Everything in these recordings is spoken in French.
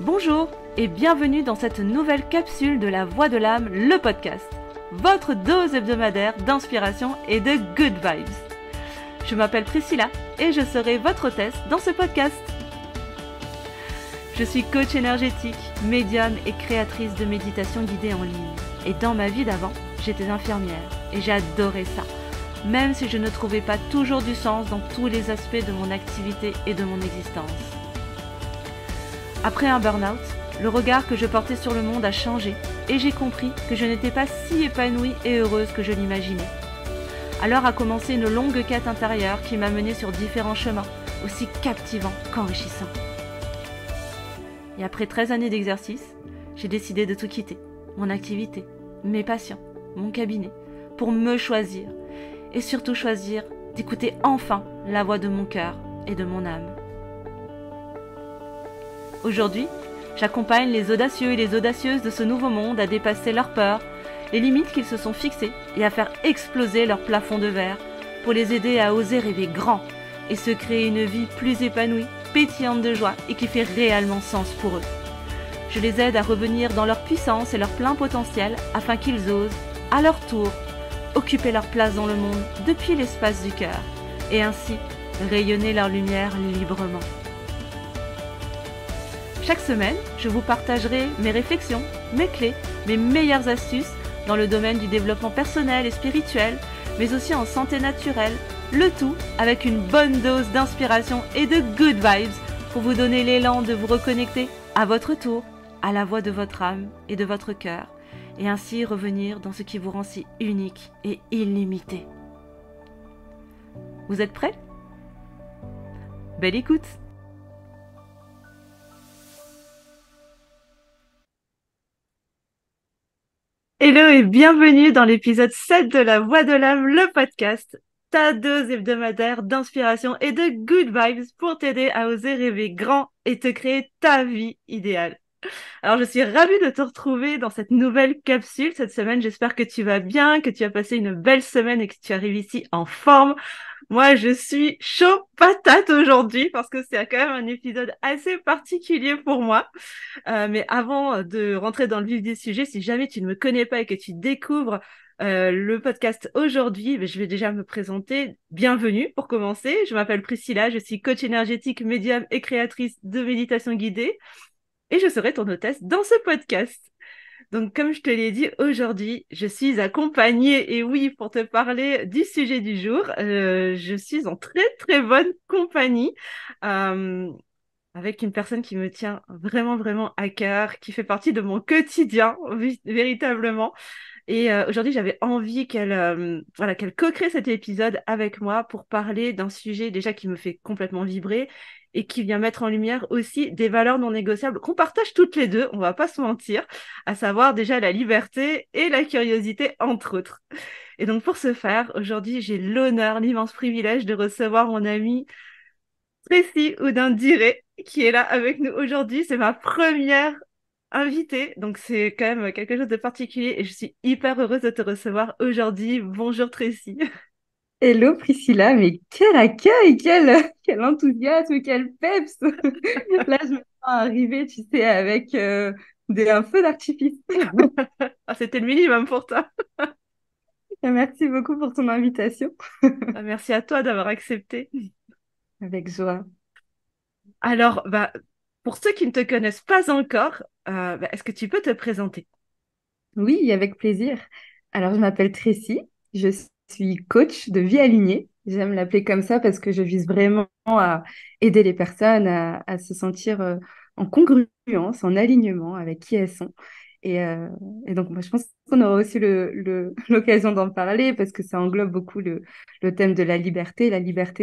Bonjour et bienvenue dans cette nouvelle capsule de la Voix de l'âme, le podcast. Votre dose hebdomadaire d'inspiration et de good vibes. Je m'appelle Priscilla et je serai votre hôtesse dans ce podcast. Je suis coach énergétique, médium et créatrice de méditation guidée en ligne. Et dans ma vie d'avant, j'étais infirmière et j'adorais ça, même si je ne trouvais pas toujours du sens dans tous les aspects de mon activité et de mon existence. Après un burn-out, le regard que je portais sur le monde a changé et j'ai compris que je n'étais pas si épanouie et heureuse que je l'imaginais. Alors a commencé une longue quête intérieure qui m'a menée sur différents chemins, aussi captivants qu'enrichissants. Et après 13 années d'exercice, j'ai décidé de tout quitter, mon activité, mes patients, mon cabinet, pour me choisir et surtout choisir d'écouter enfin la voix de mon cœur et de mon âme. Aujourd'hui, j'accompagne les audacieux et les audacieuses de ce nouveau monde à dépasser leurs peurs, les limites qu'ils se sont fixées et à faire exploser leur plafond de verre pour les aider à oser rêver grand et se créer une vie plus épanouie, pétillante de joie et qui fait réellement sens pour eux. Je les aide à revenir dans leur puissance et leur plein potentiel afin qu'ils osent, à leur tour, occuper leur place dans le monde depuis l'espace du cœur et ainsi rayonner leur lumière librement. Chaque semaine, je vous partagerai mes réflexions, mes clés, mes meilleures astuces dans le domaine du développement personnel et spirituel, mais aussi en santé naturelle, le tout avec une bonne dose d'inspiration et de good vibes pour vous donner l'élan de vous reconnecter à votre tour à la voix de votre âme et de votre cœur, et ainsi revenir dans ce qui vous rend si unique et illimité. Vous êtes prêts ? Belle écoute! Hello et bienvenue dans l'épisode 7 de la Voix de l'âme, le podcast, ta dose hebdomadaire d'inspiration et de good vibes pour t'aider à oser rêver grand et te créer ta vie idéale. Alors je suis ravie de te retrouver dans cette nouvelle capsule cette semaine. J'espère que tu vas bien, que tu as passé une belle semaine et que tu arrives ici en forme. Moi, je suis chaud patate aujourd'hui parce que c'est quand même un épisode assez particulier pour moi. Mais avant de rentrer dans le vif du sujet, si jamais tu ne me connais pas et que tu découvres le podcast aujourd'hui, je vais déjà me présenter. Bienvenue pour commencer. Je m'appelle Priscilla, je suis coach énergétique, médium et créatrice de méditation guidée. Et je serai ton hôtesse dans ce podcast. Donc, comme je te l'ai dit, aujourd'hui, je suis accompagnée, et oui, pour te parler du sujet du jour, je suis en très, très bonne compagnie. Euh, avec une personne qui me tient vraiment, vraiment à cœur, qui fait partie de mon quotidien, véritablement. Et aujourd'hui, j'avais envie qu'elle co-crée cet épisode avec moi pour parler d'un sujet déjà qui me fait complètement vibrer et qui vient mettre en lumière aussi des valeurs non négociables qu'on partage toutes les deux, on va pas se mentir, à savoir déjà la liberté et la curiosité, entre autres. Et donc pour ce faire, aujourd'hui, j'ai l'honneur, l'immense privilège de recevoir mon amie Tracy Oudin-Diré qui est là avec nous aujourd'hui. C'est ma première invitée, donc c'est quand même quelque chose de particulier et je suis hyper heureuse de te recevoir aujourd'hui. Bonjour Tracy. Hello Priscilla, mais quel accueil, quel enthousiasme, quel peps! Là, je me sens arrivée, tu sais, avec un feu d'artifice. Ah, c'était le minimum pour toi. Merci beaucoup pour ton invitation. Ah, merci à toi d'avoir accepté. Avec joie. Alors, pour ceux qui ne te connaissent pas encore, est-ce que tu peux te présenter? Oui, avec plaisir. Alors, je m'appelle Tracy, je suis coach de vie alignée. J'aime l'appeler comme ça parce que je vise vraiment à aider les personnes à se sentir en congruence, en alignement avec qui elles sont. Et, euh, et donc, moi, je pense qu'on aura aussi l'occasion d'en parler parce que ça englobe beaucoup le thème de la liberté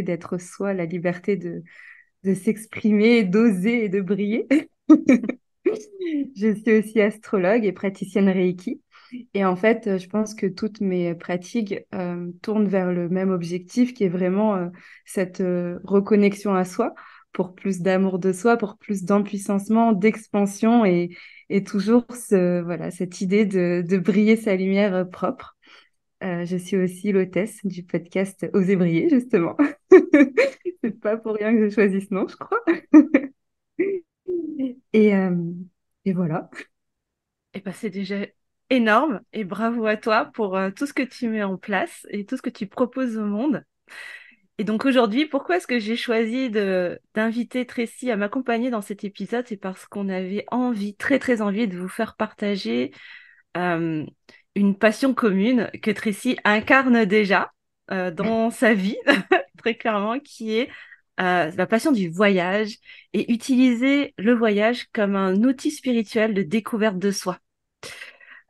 d'être soi, la liberté de s'exprimer, d'oser et de briller. Je suis aussi astrologue et praticienne Reiki. Et en fait, je pense que toutes mes pratiques tournent vers le même objectif qui est vraiment cette reconnexion à soi pour plus d'amour de soi, pour plus d'empuissancement, d'expansion et toujours voilà, cette idée de briller sa lumière propre. Je suis aussi l'hôtesse du podcast Oser briller, justement. C'est pas pour rien que je choisis ce nom, je crois. Et, euh, et voilà. Et ben, c'est déjà énorme et bravo à toi pour tout ce que tu mets en place et tout ce que tu proposes au monde. Et donc aujourd'hui, pourquoi est-ce que j'ai choisi de d'inviter Tracy à m'accompagner dans cet épisode? C'est parce qu'on avait envie, très très envie de vous faire partager euh, une passion commune que Tracy incarne déjà dans sa vie, très clairement, qui est la passion du voyage et utiliser le voyage comme un outil spirituel de découverte de soi.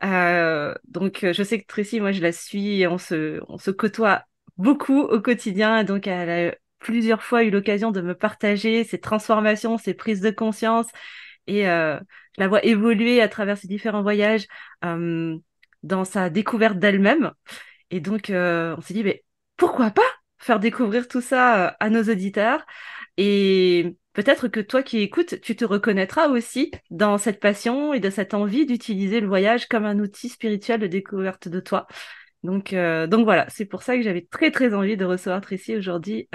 Je sais que Tracy, moi, je la suis et on se côtoie beaucoup au quotidien. Et donc, elle a plusieurs fois eu l'occasion de me partager ses transformations, ses prises de conscience. Et je la vois évoluer à travers ses différents voyages euh, dans sa découverte d'elle-même. Et donc, on s'est dit, mais pourquoi pas faire découvrir tout ça à nos auditeurs? Et peut-être que toi qui écoutes, tu te reconnaîtras aussi dans cette passion et de cette envie d'utiliser le voyage comme un outil spirituel de découverte de toi. Donc voilà, c'est pour ça que j'avais très très envie de recevoir Tracy aujourd'hui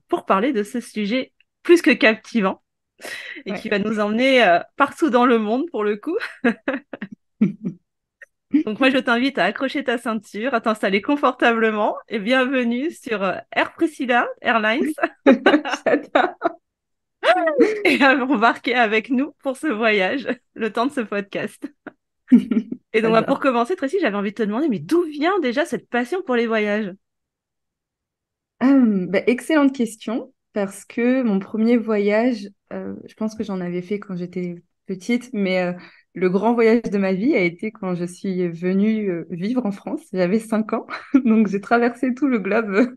pour parler de ce sujet plus que captivant et qui Ouais. va nous emmener partout dans le monde pour le coup. Donc moi, je t'invite à accrocher ta ceinture, à t'installer confortablement et bienvenue sur Air Priscilla Airlines J'adore. et à embarquer avec nous pour ce voyage, le temps de ce podcast. Et donc, pour J'adore. commencer, Tracy, j'avais envie de te demander, mais d'où vient déjà cette passion pour les voyages? Bah, excellente question, parce que mon premier voyage, je pense que j'en avais fait quand j'étais petite, mais le grand voyage de ma vie a été quand je suis venue vivre en France. J'avais 5 ans, donc j'ai traversé tout le globe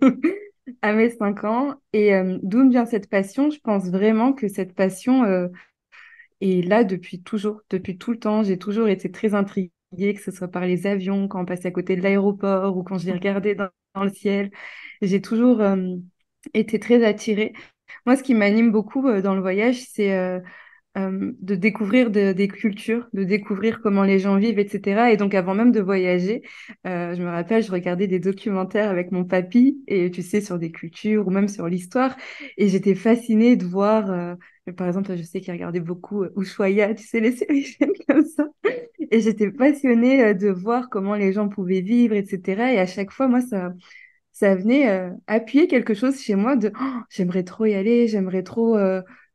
à mes 5 ans. Et d'où me vient cette passion? Je pense vraiment que cette passion est là depuis toujours, depuis tout le temps. J'ai toujours été très intriguée, que ce soit par les avions, quand on passait à côté de l'aéroport ou quand je les regardais dans le ciel. J'ai toujours été très attirée. Moi, ce qui m'anime beaucoup dans le voyage, c'est de découvrir des cultures, de découvrir comment les gens vivent, etc. Et donc, avant même de voyager, je me rappelle, je regardais des documentaires avec mon papy, et tu sais, sur des cultures ou même sur l'histoire. Et j'étais fascinée de voir, par exemple, je sais qu'il regardait beaucoup Ushuaïa, tu sais, les séries comme ça. Et j'étais passionnée de voir comment les gens pouvaient vivre, etc. Et à chaque fois, moi, ça venait appuyer quelque chose chez moi de oh, j'aimerais trop y aller, j'aimerais trop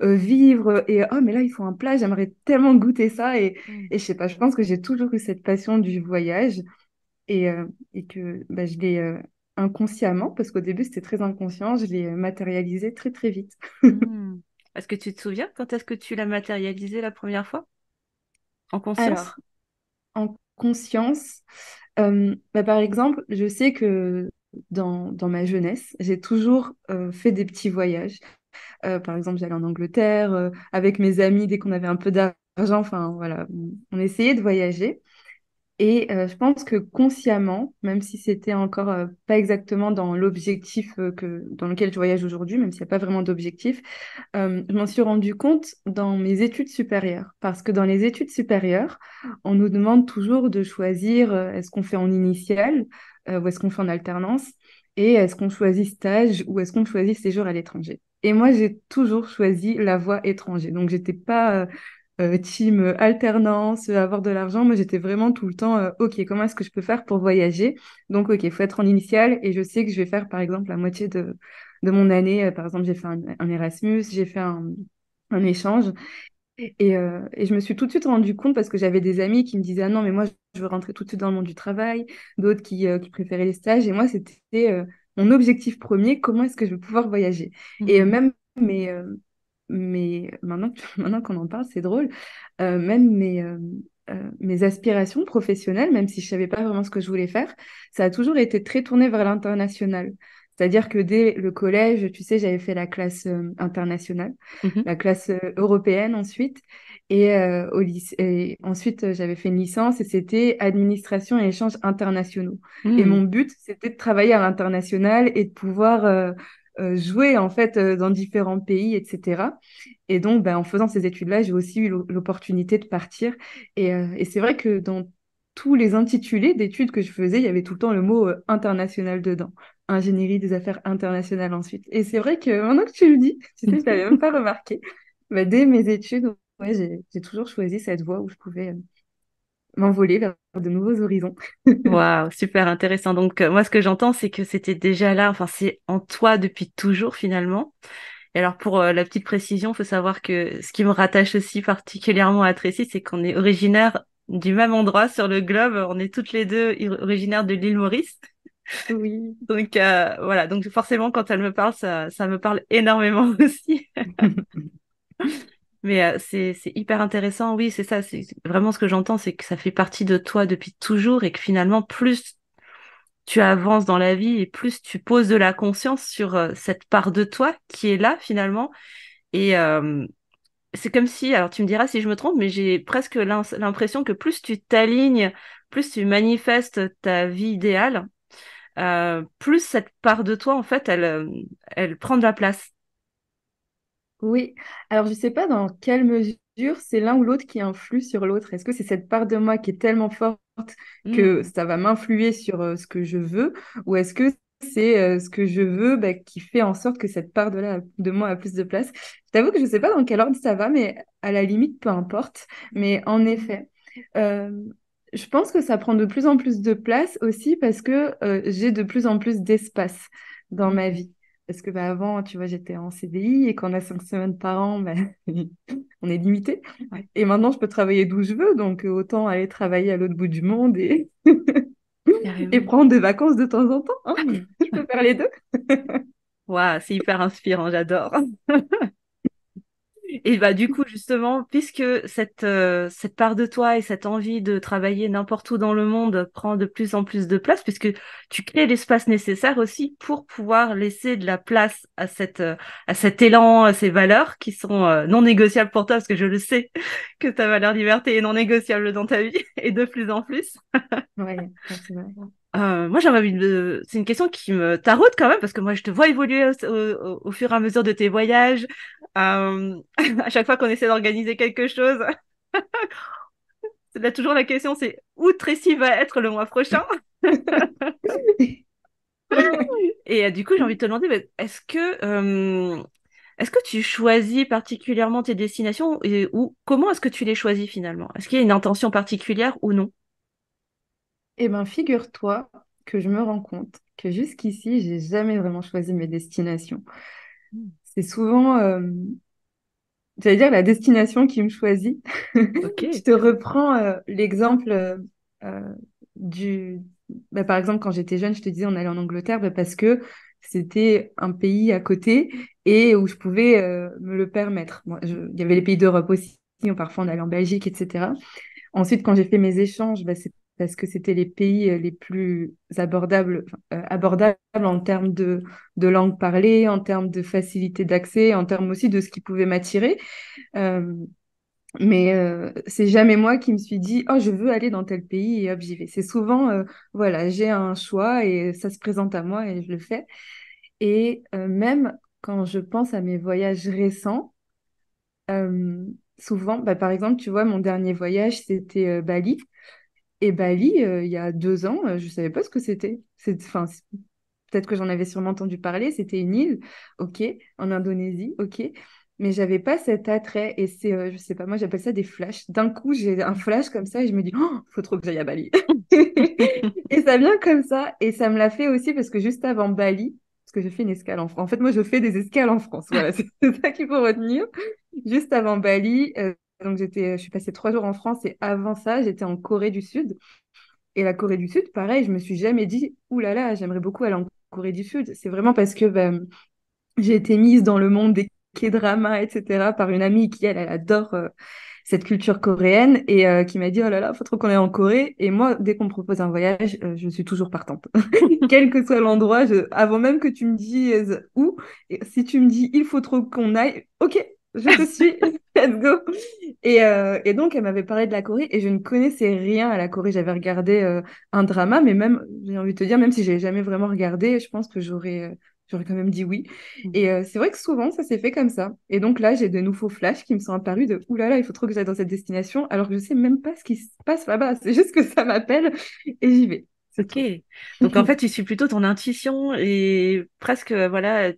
vivre et oh mais là il faut un plat, j'aimerais tellement goûter ça Mm. et je sais pas, je pense que j'ai toujours eu cette passion du voyage et, et que bah, je l'ai inconsciemment parce qu'au début c'était très inconscient, je l'ai matérialisé très très vite. Mm. Est-ce que tu te souviens quand est-ce que tu l'as matérialisé la première fois? En conscience? Alors, en conscience, bah, par exemple, je sais que dans ma jeunesse, j'ai toujours fait des petits voyages. Par exemple, j'allais en Angleterre avec mes amis dès qu'on avait un peu d'argent. Enfin, voilà, on essayait de voyager. Et je pense que consciemment, même si c'était encore pas exactement dans l'objectif dans lequel je voyage aujourd'hui, même s'il n'y a pas vraiment d'objectif, je m'en suis rendu compte dans mes études supérieures. Parce que dans les études supérieures, on nous demande toujours de choisir est-ce qu'on fait en initiale ou est-ce qu'on fait en alternance et est-ce qu'on choisit stage ou est-ce qu'on choisit séjour à l'étranger. Et moi, j'ai toujours choisi la voie étranger. Donc, j'étais pas team alternance, avoir de l'argent. Moi, j'étais vraiment tout le temps, OK, comment est-ce que je peux faire pour voyager? Donc, OK, il faut être en initiale et je sais que je vais faire, par exemple, la moitié de mon année. Par exemple, j'ai fait un Erasmus, j'ai fait un échange. Et je me suis tout de suite rendu compte parce que j'avais des amis qui me disaient, ah non, mais moi, je veux rentrer tout de suite dans le monde du travail, d'autres qui préféraient les stages. Et moi, c'était mon objectif premier, comment est-ce que je vais pouvoir voyager? Et Mhm. même mais maintenant, maintenant qu'on en parle, c'est drôle, même mes aspirations professionnelles, même si je savais pas vraiment ce que je voulais faire, ça a toujours été très tourné vers l'international. C'est-à-dire que dès le collège, tu sais, j'avais fait la classe internationale, Mhm. la classe européenne ensuite. Et, au lycée, et ensuite, j'avais fait une licence et c'était administration et échanges internationaux. Et mon Mm. but, c'était de travailler à l'international et de pouvoir jouer en fait dans différents pays, etc. Et donc, ben, en faisant ces études-là, j'ai aussi eu l'opportunité de partir. Et c'est vrai que dans tous les intitulés d'études que je faisais, il y avait tout le temps le mot international dedans. Ingénierie des affaires internationales ensuite. Et c'est vrai que maintenant que tu le dis, tu sais, je l'avais même pas remarqué. Bah, dès mes études, ouais, j'ai toujours choisi cette voie où je pouvais m'envoler vers de nouveaux horizons. Waouh, super intéressant. Donc, moi, ce que j'entends, c'est que c'était déjà là, enfin, c'est en toi depuis toujours, finalement. Et alors, pour la petite précision, il faut savoir que ce qui me rattache aussi particulièrement à Tracy, c'est qu'on est originaire du même endroit sur le globe. On est toutes les deux originaires de l'île Maurice. Oui. Donc, voilà. Donc, forcément, quand elle me parle, ça me parle énormément aussi. Mais c'est hyper intéressant. Oui, c'est ça. C'est vraiment ce que j'entends, c'est que ça fait partie de toi depuis toujours et que finalement, plus tu avances dans la vie et plus tu poses de la conscience sur cette part de toi qui est là finalement. Et c'est comme si, alors tu me diras si je me trompe, mais j'ai presque l'impression que plus tu t'alignes, plus tu manifestes ta vie idéale, plus cette part de toi, en fait, elle prend de la place. Oui, alors je ne sais pas dans quelle mesure c'est l'un ou l'autre qui influe sur l'autre. Est-ce que c'est cette part de moi qui est tellement forte que Hmm, ça va m'influer sur ce que je veux, ou est-ce que c'est ce que je veux bah, qui fait en sorte que cette part de moi a plus de place? Je t'avoue que je ne sais pas dans quel ordre ça va, mais à la limite, peu importe. Mais en effet, euh, je pense que ça prend de plus en plus de place aussi parce que j'ai de plus en plus d'espace dans ma hmm, vie. Parce que bah, avant, tu vois, j'étais en CDI et qu'on a 5 semaines par an, bah, on est limité. ouais, Et maintenant, je peux travailler d'où je veux, donc autant aller travailler à l'autre bout du monde et, et carrément. prendre des vacances de temps en temps, hein. Je peux faire les deux. Waouh, c'est hyper inspirant, j'adore. Et bah du coup justement, puisque cette part de toi et cette envie de travailler n'importe où dans le monde prend de plus en plus de place, puisque tu crées l'espace nécessaire aussi pour pouvoir laisser de la place à cet élan, à ces valeurs qui sont non négociables pour toi, parce que je le sais que ta valeur liberté est non négociable dans ta vie et de plus en plus. Ouais, ouais, c'est vrai. Moi, j'avais envie de... C'est une question qui me taraude quand même, parce que moi, je te vois évoluer au fur et à mesure de tes voyages. À chaque fois qu'on essaie d'organiser quelque chose, c'est là toujours la question, c'est où Tracy va être le mois prochain? Et du coup, j'ai envie de te demander, mais est-ce que tu choisis particulièrement tes destinations ou comment est-ce que tu les choisis finalement? Est-ce qu'il y a une intention particulière ou non? Eh bien, figure-toi que je me rends compte que jusqu'ici, j'ai jamais vraiment choisi mes destinations. Hmm. C'est souvent, j'allais dire, la destination qui me choisit. Je Ok. te reprends l'exemple euh, du... bah, par exemple, quand j'étais jeune, je te disais on allait en Angleterre bah, parce que c'était un pays à côté et où je pouvais me le permettre. Il y avait les pays d'Europe aussi, où parfois on allait en Belgique, etc. Ensuite, quand j'ai fait mes échanges, bah, c'est parce que c'était les pays les plus abordables en termes de langue parlée, en termes de facilité d'accès, en termes aussi de ce qui pouvait m'attirer. Euh, mais c'est jamais moi qui me suis dit, oh, je veux aller dans tel pays et hop, j'y vais. C'est souvent, voilà, j'ai un choix et ça se présente à moi et je le fais. Et même quand je pense à mes voyages récents, euh, souvent, bah, par exemple, tu vois, mon dernier voyage, c'était Bali. Et Bali, il y a 2 ans, je ne savais pas ce que c'était. Enfin, peut-être que j'en avais sûrement entendu parler. C'était une île, ok, en Indonésie, ok. Mais j'avais pas cet attrait. Et c'est, je sais pas, moi j'appelle ça des flashs. D'un coup, j'ai un flash comme ça et je me dis, oh, faut trop que j'aille à Bali. Et ça vient comme ça. Et ça me l'a fait aussi parce que juste avant Bali, parce que j'ai fait une escale en France. En fait, moi, je fais des escales en France. Voilà, c'est ça qu'il faut retenir. Juste avant Bali, donc je suis passée 3 jours en France et avant ça, j'étais en Corée du Sud. Et la Corée du Sud, pareil, je me suis jamais dit, ouh là là, j'aimerais beaucoup aller en Corée du Sud. C'est vraiment parce que ben, j'ai été mise dans le monde des K-dramas, etc., par une amie qui, elle adore cette culture coréenne et qui m'a dit, oh là là, faut trop qu'on aille en Corée. Et moi, dès qu'on me propose un voyage, je suis toujours partante. Quel que soit l'endroit, avant même que tu me dises où, et si tu me dis, il faut trop qu'on aille, ok, je te suis, let's go. Et donc, elle m'avait parlé de la Corée et je ne connaissais rien à la Corée. J'avais regardé un drama, mais même, j'ai envie de te dire, même si j'ai jamais vraiment regardé, je pense que j'aurais quand même dit oui. Et c'est vrai que souvent, ça s'est fait comme ça. Et donc là, j'ai de nouveaux flashs qui me sont apparus de ouh là là, il faut trop que j'aille dans cette destination, alors que je sais même pas ce qui se passe là-bas. C'est juste que ça m'appelle et j'y vais. C'est Ok. tout. Donc en fait, tu suis plutôt ton intuition et presque, voilà,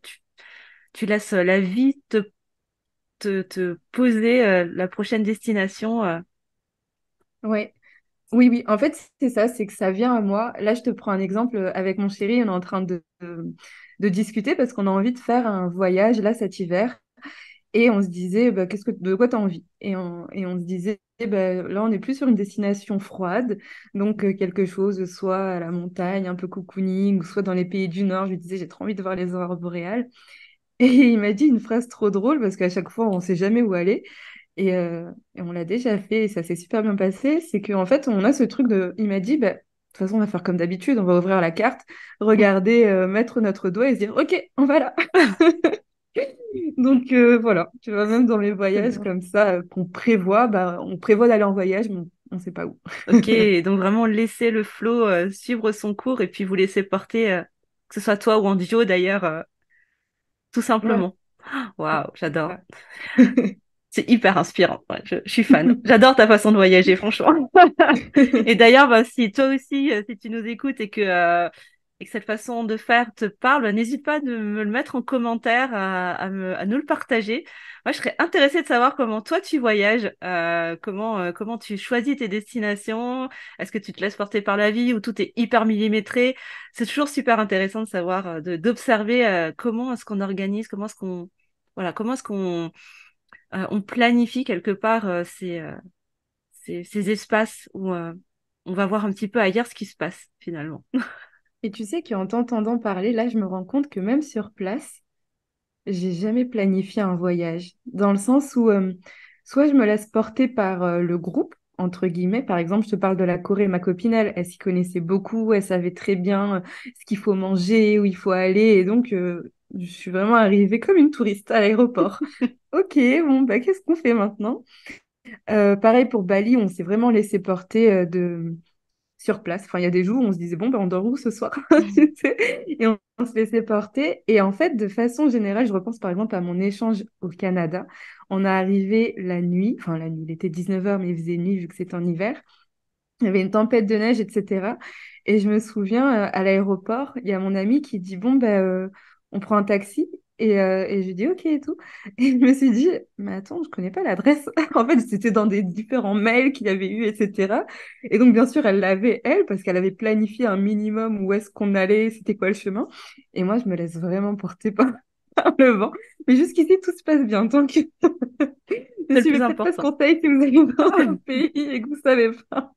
tu laisses la vie te poser la prochaine destination. Ouais. Oui, oui. En fait, c'est ça, c'est que ça vient à moi. Là, je te prends un exemple. Avec mon chéri, on est en train de discuter parce qu'on a envie de faire un voyage là cet hiver. Et on se disait, bah, de quoi tu as envie? Et on se disait, bah, là, on est plus sur une destination froide, donc quelque chose, soit à la montagne, un peu cocooning, ou soit dans les pays du Nord. Je lui disais, j'ai trop envie de voir les aurores boréales. Et il m'a dit une phrase trop drôle parce qu'à chaque fois, on ne sait jamais où aller. Et on l'a déjà fait et ça s'est super bien passé. C'est qu'en fait, on a ce truc de. Il m'a dit, bah, de toute façon, on va faire comme d'habitude, on va ouvrir la carte, regarder, mettre notre doigt et se dire, OK, on va là. Donc voilà, tu vois, même dans les voyages J'adore. comme ça qu'on prévoit, bah, on prévoit d'aller en voyage, mais on ne sait pas où. Ok, donc vraiment laisser le flow suivre son cours et puis vous laisser porter, que ce soit toi ou en duo d'ailleurs, tout Ouais, simplement. Waouh, c'est j'adore. ça. C'est hyper inspirant. Ouais, je suis fan. J'adore ta façon de voyager, franchement. Et d'ailleurs, bah, si toi aussi, si tu nous écoutes et que cette façon de faire te parle, bah, n'hésite pas de me le mettre en commentaire, à nous le partager. Moi, je serais intéressée de savoir comment toi tu voyages, comment tu choisis tes destinations. Est-ce que tu te laisses porter par la vie ou tout est hyper millimétré? C'est toujours super intéressant de savoir, d'observer comment est-ce qu'on organise, comment est-ce qu'on on planifie quelque part ces espaces où on va voir un petit peu ailleurs ce qui se passe finalement. Et tu sais qu'en t'entendant parler, là, je me rends compte que même sur place, j'ai jamais planifié un voyage. Dans le sens où soit je me laisse porter par le groupe, entre guillemets. Par exemple, je te parle de la Corée. Ma copine, elle s'y connaissait beaucoup. Elle savait très bien ce qu'il faut manger, où il faut aller. Et donc, je suis vraiment arrivée comme une touriste à l'aéroport. Ok, bon, bah, qu'est-ce qu'on fait maintenant? Pareil pour Bali, on s'est vraiment laissé porter sur place. Enfin, il y a des jours où on se disait, bon, ben, on dort où ce soir? Tu sais. Et on se laissait porter. Et en fait, de façon générale, je repense par exemple à mon échange au Canada. On est arrivé la nuit, enfin la nuit, il était 19h, mais il faisait nuit vu que c'était en hiver. Il y avait une tempête de neige, etc. Et je me souviens, à l'aéroport, il y a mon ami qui dit, bon, ben, on prend un taxi. Et je lui dis, OK et tout. Et je me suis dit, mais attends, je connais pas l'adresse. En fait, c'était dans des différents mails qu'il y avait eu, etc. Et donc, bien sûr, elle l'avait, elle, parce qu'elle avait planifié un minimum où est-ce qu'on allait, c'était quoi le chemin. Et moi, je me laisse vraiment porter par, par le vent. Mais jusqu'ici, tout se passe bien. Donc, ne C'est le plus suivez peut-être pas ce important. conseil si vous allez dans un pays et que vous savez pas.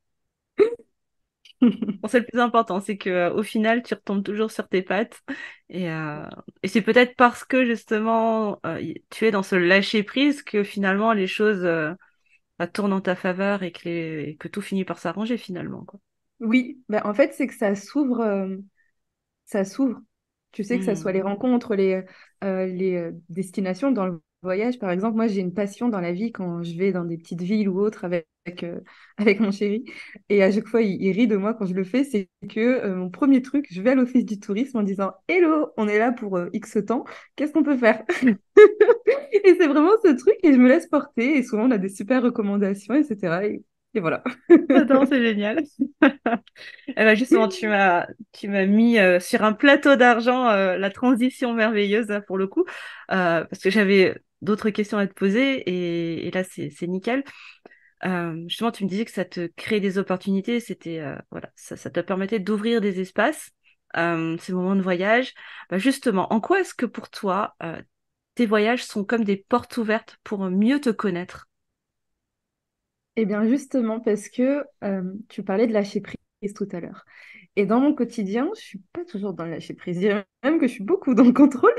Bon, c'est le plus important, c'est que au final, tu retombes toujours sur tes pattes. Et, euh, et c'est peut-être parce que justement, tu es dans ce lâcher-prise que finalement les choses bah, tournent en ta faveur et et que tout finit par s'arranger finalement, quoi. Oui, bah, en fait, c'est que ça s'ouvre. Tu sais, que ça soit Hmm. les rencontres, les destinations dans le voyage. Par exemple, moi, j'ai une passion dans la vie quand je vais dans des petites villes ou autres avec mon chéri. Et à chaque fois, il rit de moi quand je le fais. C'est que mon premier truc, je vais à l'office du tourisme en disant, Hello, on est là pour X temps, qu'est-ce qu'on peut faire? Et c'est vraiment ce truc et je me laisse porter. Et souvent, on a des super recommandations, etc. Et voilà. J'adore, c'est génial. Eh ben justement, tu m'as mis sur un plateau d'argent la transition merveilleuse là, pour le coup, parce que j'avais d'autres questions à te poser et là c'est nickel. Justement, tu me disais que ça te crée des opportunités, c'était voilà, ça te permettait d'ouvrir des espaces, ces moments de voyage. Bah, justement, en quoi est-ce que pour toi tes voyages sont comme des portes ouvertes pour mieux te connaître? Eh bien, justement, parce que tu parlais de lâcher prise tout à l'heure. Et dans mon quotidien, je suis pas toujours dans le lâcher prise. Je dirais même que je suis beaucoup dans le contrôle.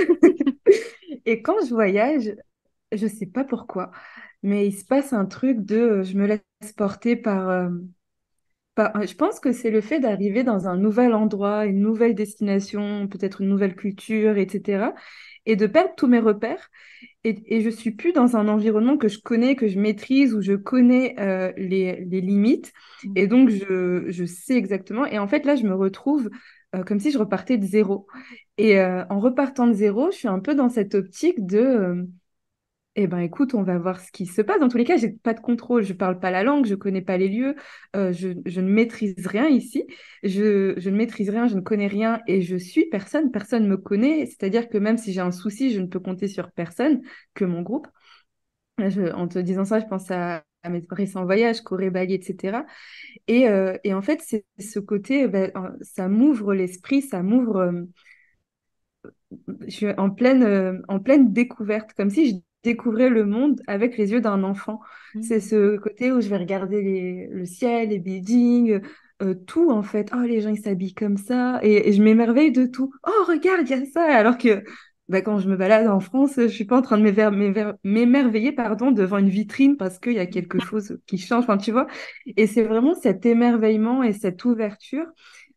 Et quand je voyage, je sais pas pourquoi, mais il se passe un truc de je me laisse porter je pense que c'est le fait d'arriver dans un nouvel endroit, une nouvelle destination, peut-être une nouvelle culture, etc. Et de perdre tous mes repères. Et je suis plus dans un environnement que je connais, que je maîtrise, où je connais les limites. Et donc, je sais exactement. Et en fait, là, je me retrouve comme si je repartais de zéro. Et en repartant de zéro, je suis un peu dans cette optique de eh ben, écoute, on va voir ce qui se passe. Dans tous les cas, j'ai pas de contrôle. Je parle pas la langue, je connais pas les lieux, je ne maîtrise rien ici. Je ne maîtrise rien, je ne connais rien et je suis personne. Personne me connaît. C'est-à-dire que même si j'ai un souci, je ne peux compter sur personne que mon groupe. En te disant ça, je pense à mes récents voyages, Corée, Bali, etc. Et en fait, c'est ce côté, ça m'ouvre l'esprit, ça m'ouvre. Je suis en pleine découverte, comme si je découvrais le monde avec les yeux d'un enfant. C'est Mm. ce côté où je vais regarder le ciel, les buildings, tout en fait. Oh, les gens, ils s'habillent comme ça. Et je m'émerveille de tout. Oh, regarde, il y a ça. Alors que quand je me balade en France, je suis pas en train de m'émerveiller, pardon, devant une vitrine parce qu'il y a quelque chose qui change. Enfin, tu vois. Et c'est vraiment cet émerveillement et cette ouverture.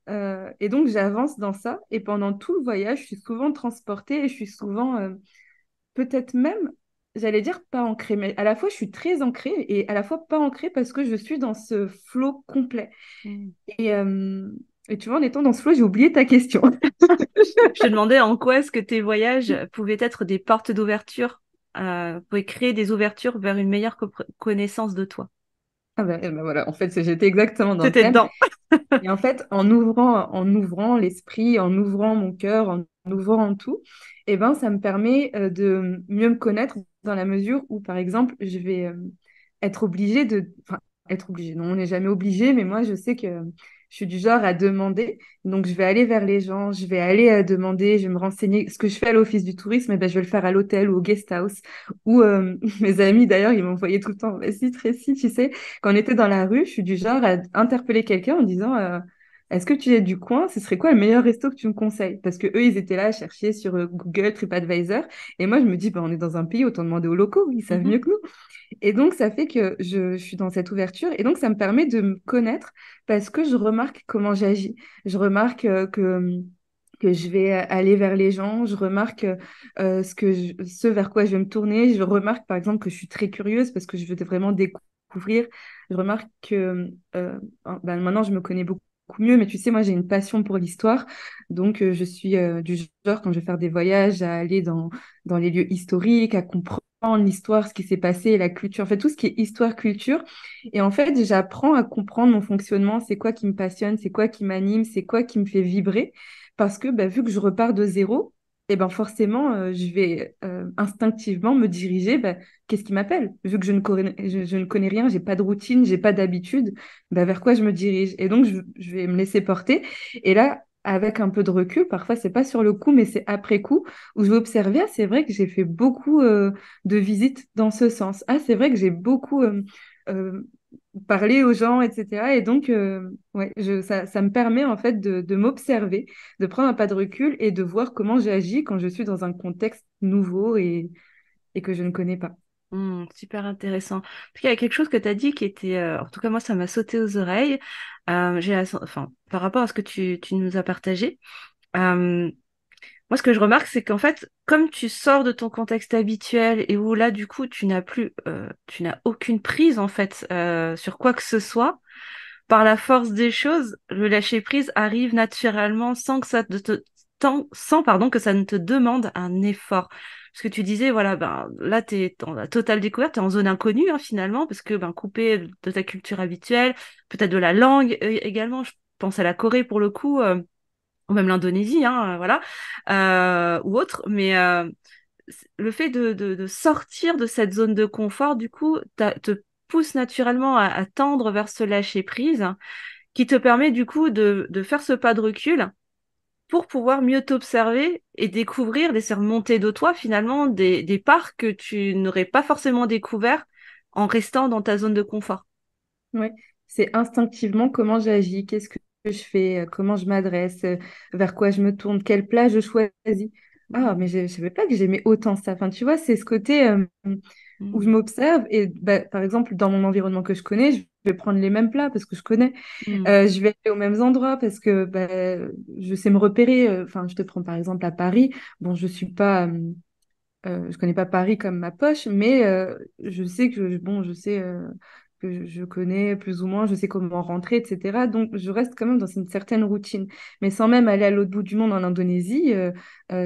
Et donc, j'avance dans ça. Et pendant tout le voyage, je suis souvent transportée et je suis souvent, peut-être même, j'allais dire pas ancrée, mais à la fois, je suis très ancrée et à la fois pas ancrée parce que je suis dans ce flow complet. Mm. Et, euh, et tu vois, en étant dans ce flow, j'ai oublié ta question. Je te demandais en quoi est-ce que tes voyages pouvaient être des portes d'ouverture, pouvaient créer des ouvertures vers une meilleure connaissance de toi. Ah ben voilà, en fait, j'étais exactement dans le C'était thème. dedans. Et en fait, en ouvrant l'esprit, en ouvrant mon cœur, en ouvrant tout, ça me permet de mieux me connaître dans la mesure où, par exemple, je vais être obligée enfin, être obligée. Non, on n'est jamais obligé, mais moi, je sais que je suis du genre à demander. Donc, je vais aller vers les gens, je vais aller demander, je vais me renseigner. Ce que je fais à l'office du tourisme, je vais le faire à l'hôtel ou au guest house. Ou mes amis, d'ailleurs, ils m'envoyaient tout le temps, vas-y, Tracy, tu sais. Quand on était dans la rue, je suis du genre à interpeller quelqu'un en disant est-ce que tu es du coin? Ce serait quoi le meilleur resto que tu me conseilles? Parce que eux, ils étaient là à chercher sur Google, TripAdvisor. Et moi, je me dis on est dans un pays, autant demander aux locaux, ils savent Mhm. mieux que nous. Et donc, ça fait que je suis dans cette ouverture. Et donc, ça me permet de me connaître parce que je remarque comment j'agis. Je remarque que je vais aller vers les gens, je remarque ce vers quoi je vais me tourner, je remarque par exemple que je suis très curieuse parce que je veux vraiment découvrir, je remarque que maintenant je me connais beaucoup mieux, mais tu sais, moi j'ai une passion pour l'histoire, donc je suis du genre quand je vais faire des voyages à aller dans les lieux historiques, à comprendre l'histoire, ce qui s'est passé, la culture, en fait tout ce qui est histoire, culture, et en fait j'apprends à comprendre mon fonctionnement, c'est quoi qui me passionne, c'est quoi qui m'anime, c'est quoi qui me fait vibrer parce que vu que je repars de zéro, forcément, je vais instinctivement me diriger, qu'est-ce qui m'appelle? Vu que je ne connais rien, j'ai pas de routine, j'ai pas d'habitude, vers quoi je me dirige? Et donc, je vais me laisser porter. Et là, avec un peu de recul, parfois, c'est pas sur le coup, mais c'est après coup, où je vais observer, ah, c'est vrai que j'ai fait beaucoup de visites dans ce sens. Ah, c'est vrai que j'ai beaucoup euh, parlé aux gens, etc. Et donc, ouais, ça me permet en fait de m'observer, de prendre un pas de recul et de voir comment j'agis quand je suis dans un contexte nouveau et que je ne connais pas. Super intéressant. En tout cas, il y a quelque chose que tu as dit qui était, en tout cas moi, ça m'a sauté aux oreilles. Enfin, par rapport à ce que tu nous as partagé. Euh, Moi, ce que je remarque, c'est qu'en fait, comme tu sors de ton contexte habituel et où là, du coup, tu n'as aucune prise en fait sur quoi que ce soit. Par la force des choses, le lâcher prise arrive naturellement sans que ça sans pardon que ça ne te demande un effort. Parce que tu disais, voilà, ben là, t'es dans la totale découverte, t'es en zone inconnue hein, finalement, parce que ben coupé de ta culture habituelle, peut-être de la langue également. Je pense à la Corée pour le coup. Ou même l'Indonésie, hein, voilà, ou autre. Mais le fait de sortir de cette zone de confort, du coup, te pousse naturellement à tendre vers ce lâcher prise, hein, qui te permet du coup de faire ce pas de recul pour pouvoir mieux t'observer et découvrir, laisser remonter de toi finalement des parts que tu n'aurais pas forcément découvert en restant dans ta zone de confort. Ouais, c'est instinctivement comment j'agis, qu'est-ce que je fais, comment je m'adresse, vers quoi je me tourne, quel plat je choisis. Ah, mais Mm, je savais pas que j'aimais autant ça. Enfin, tu vois, c'est ce côté où je mm, m'observe et par exemple, dans mon environnement que je connais, je vais prendre les mêmes plats parce que je connais. mm, Je vais aller aux mêmes endroits parce que je sais me repérer. Enfin, je te prends par exemple à Paris. Bon, je connais pas Paris comme ma poche, mais je sais bon, je sais que je connais plus ou moins, je sais comment rentrer, etc. Donc, je reste quand même dans une certaine routine. Mais sans même aller à l'autre bout du monde en Indonésie,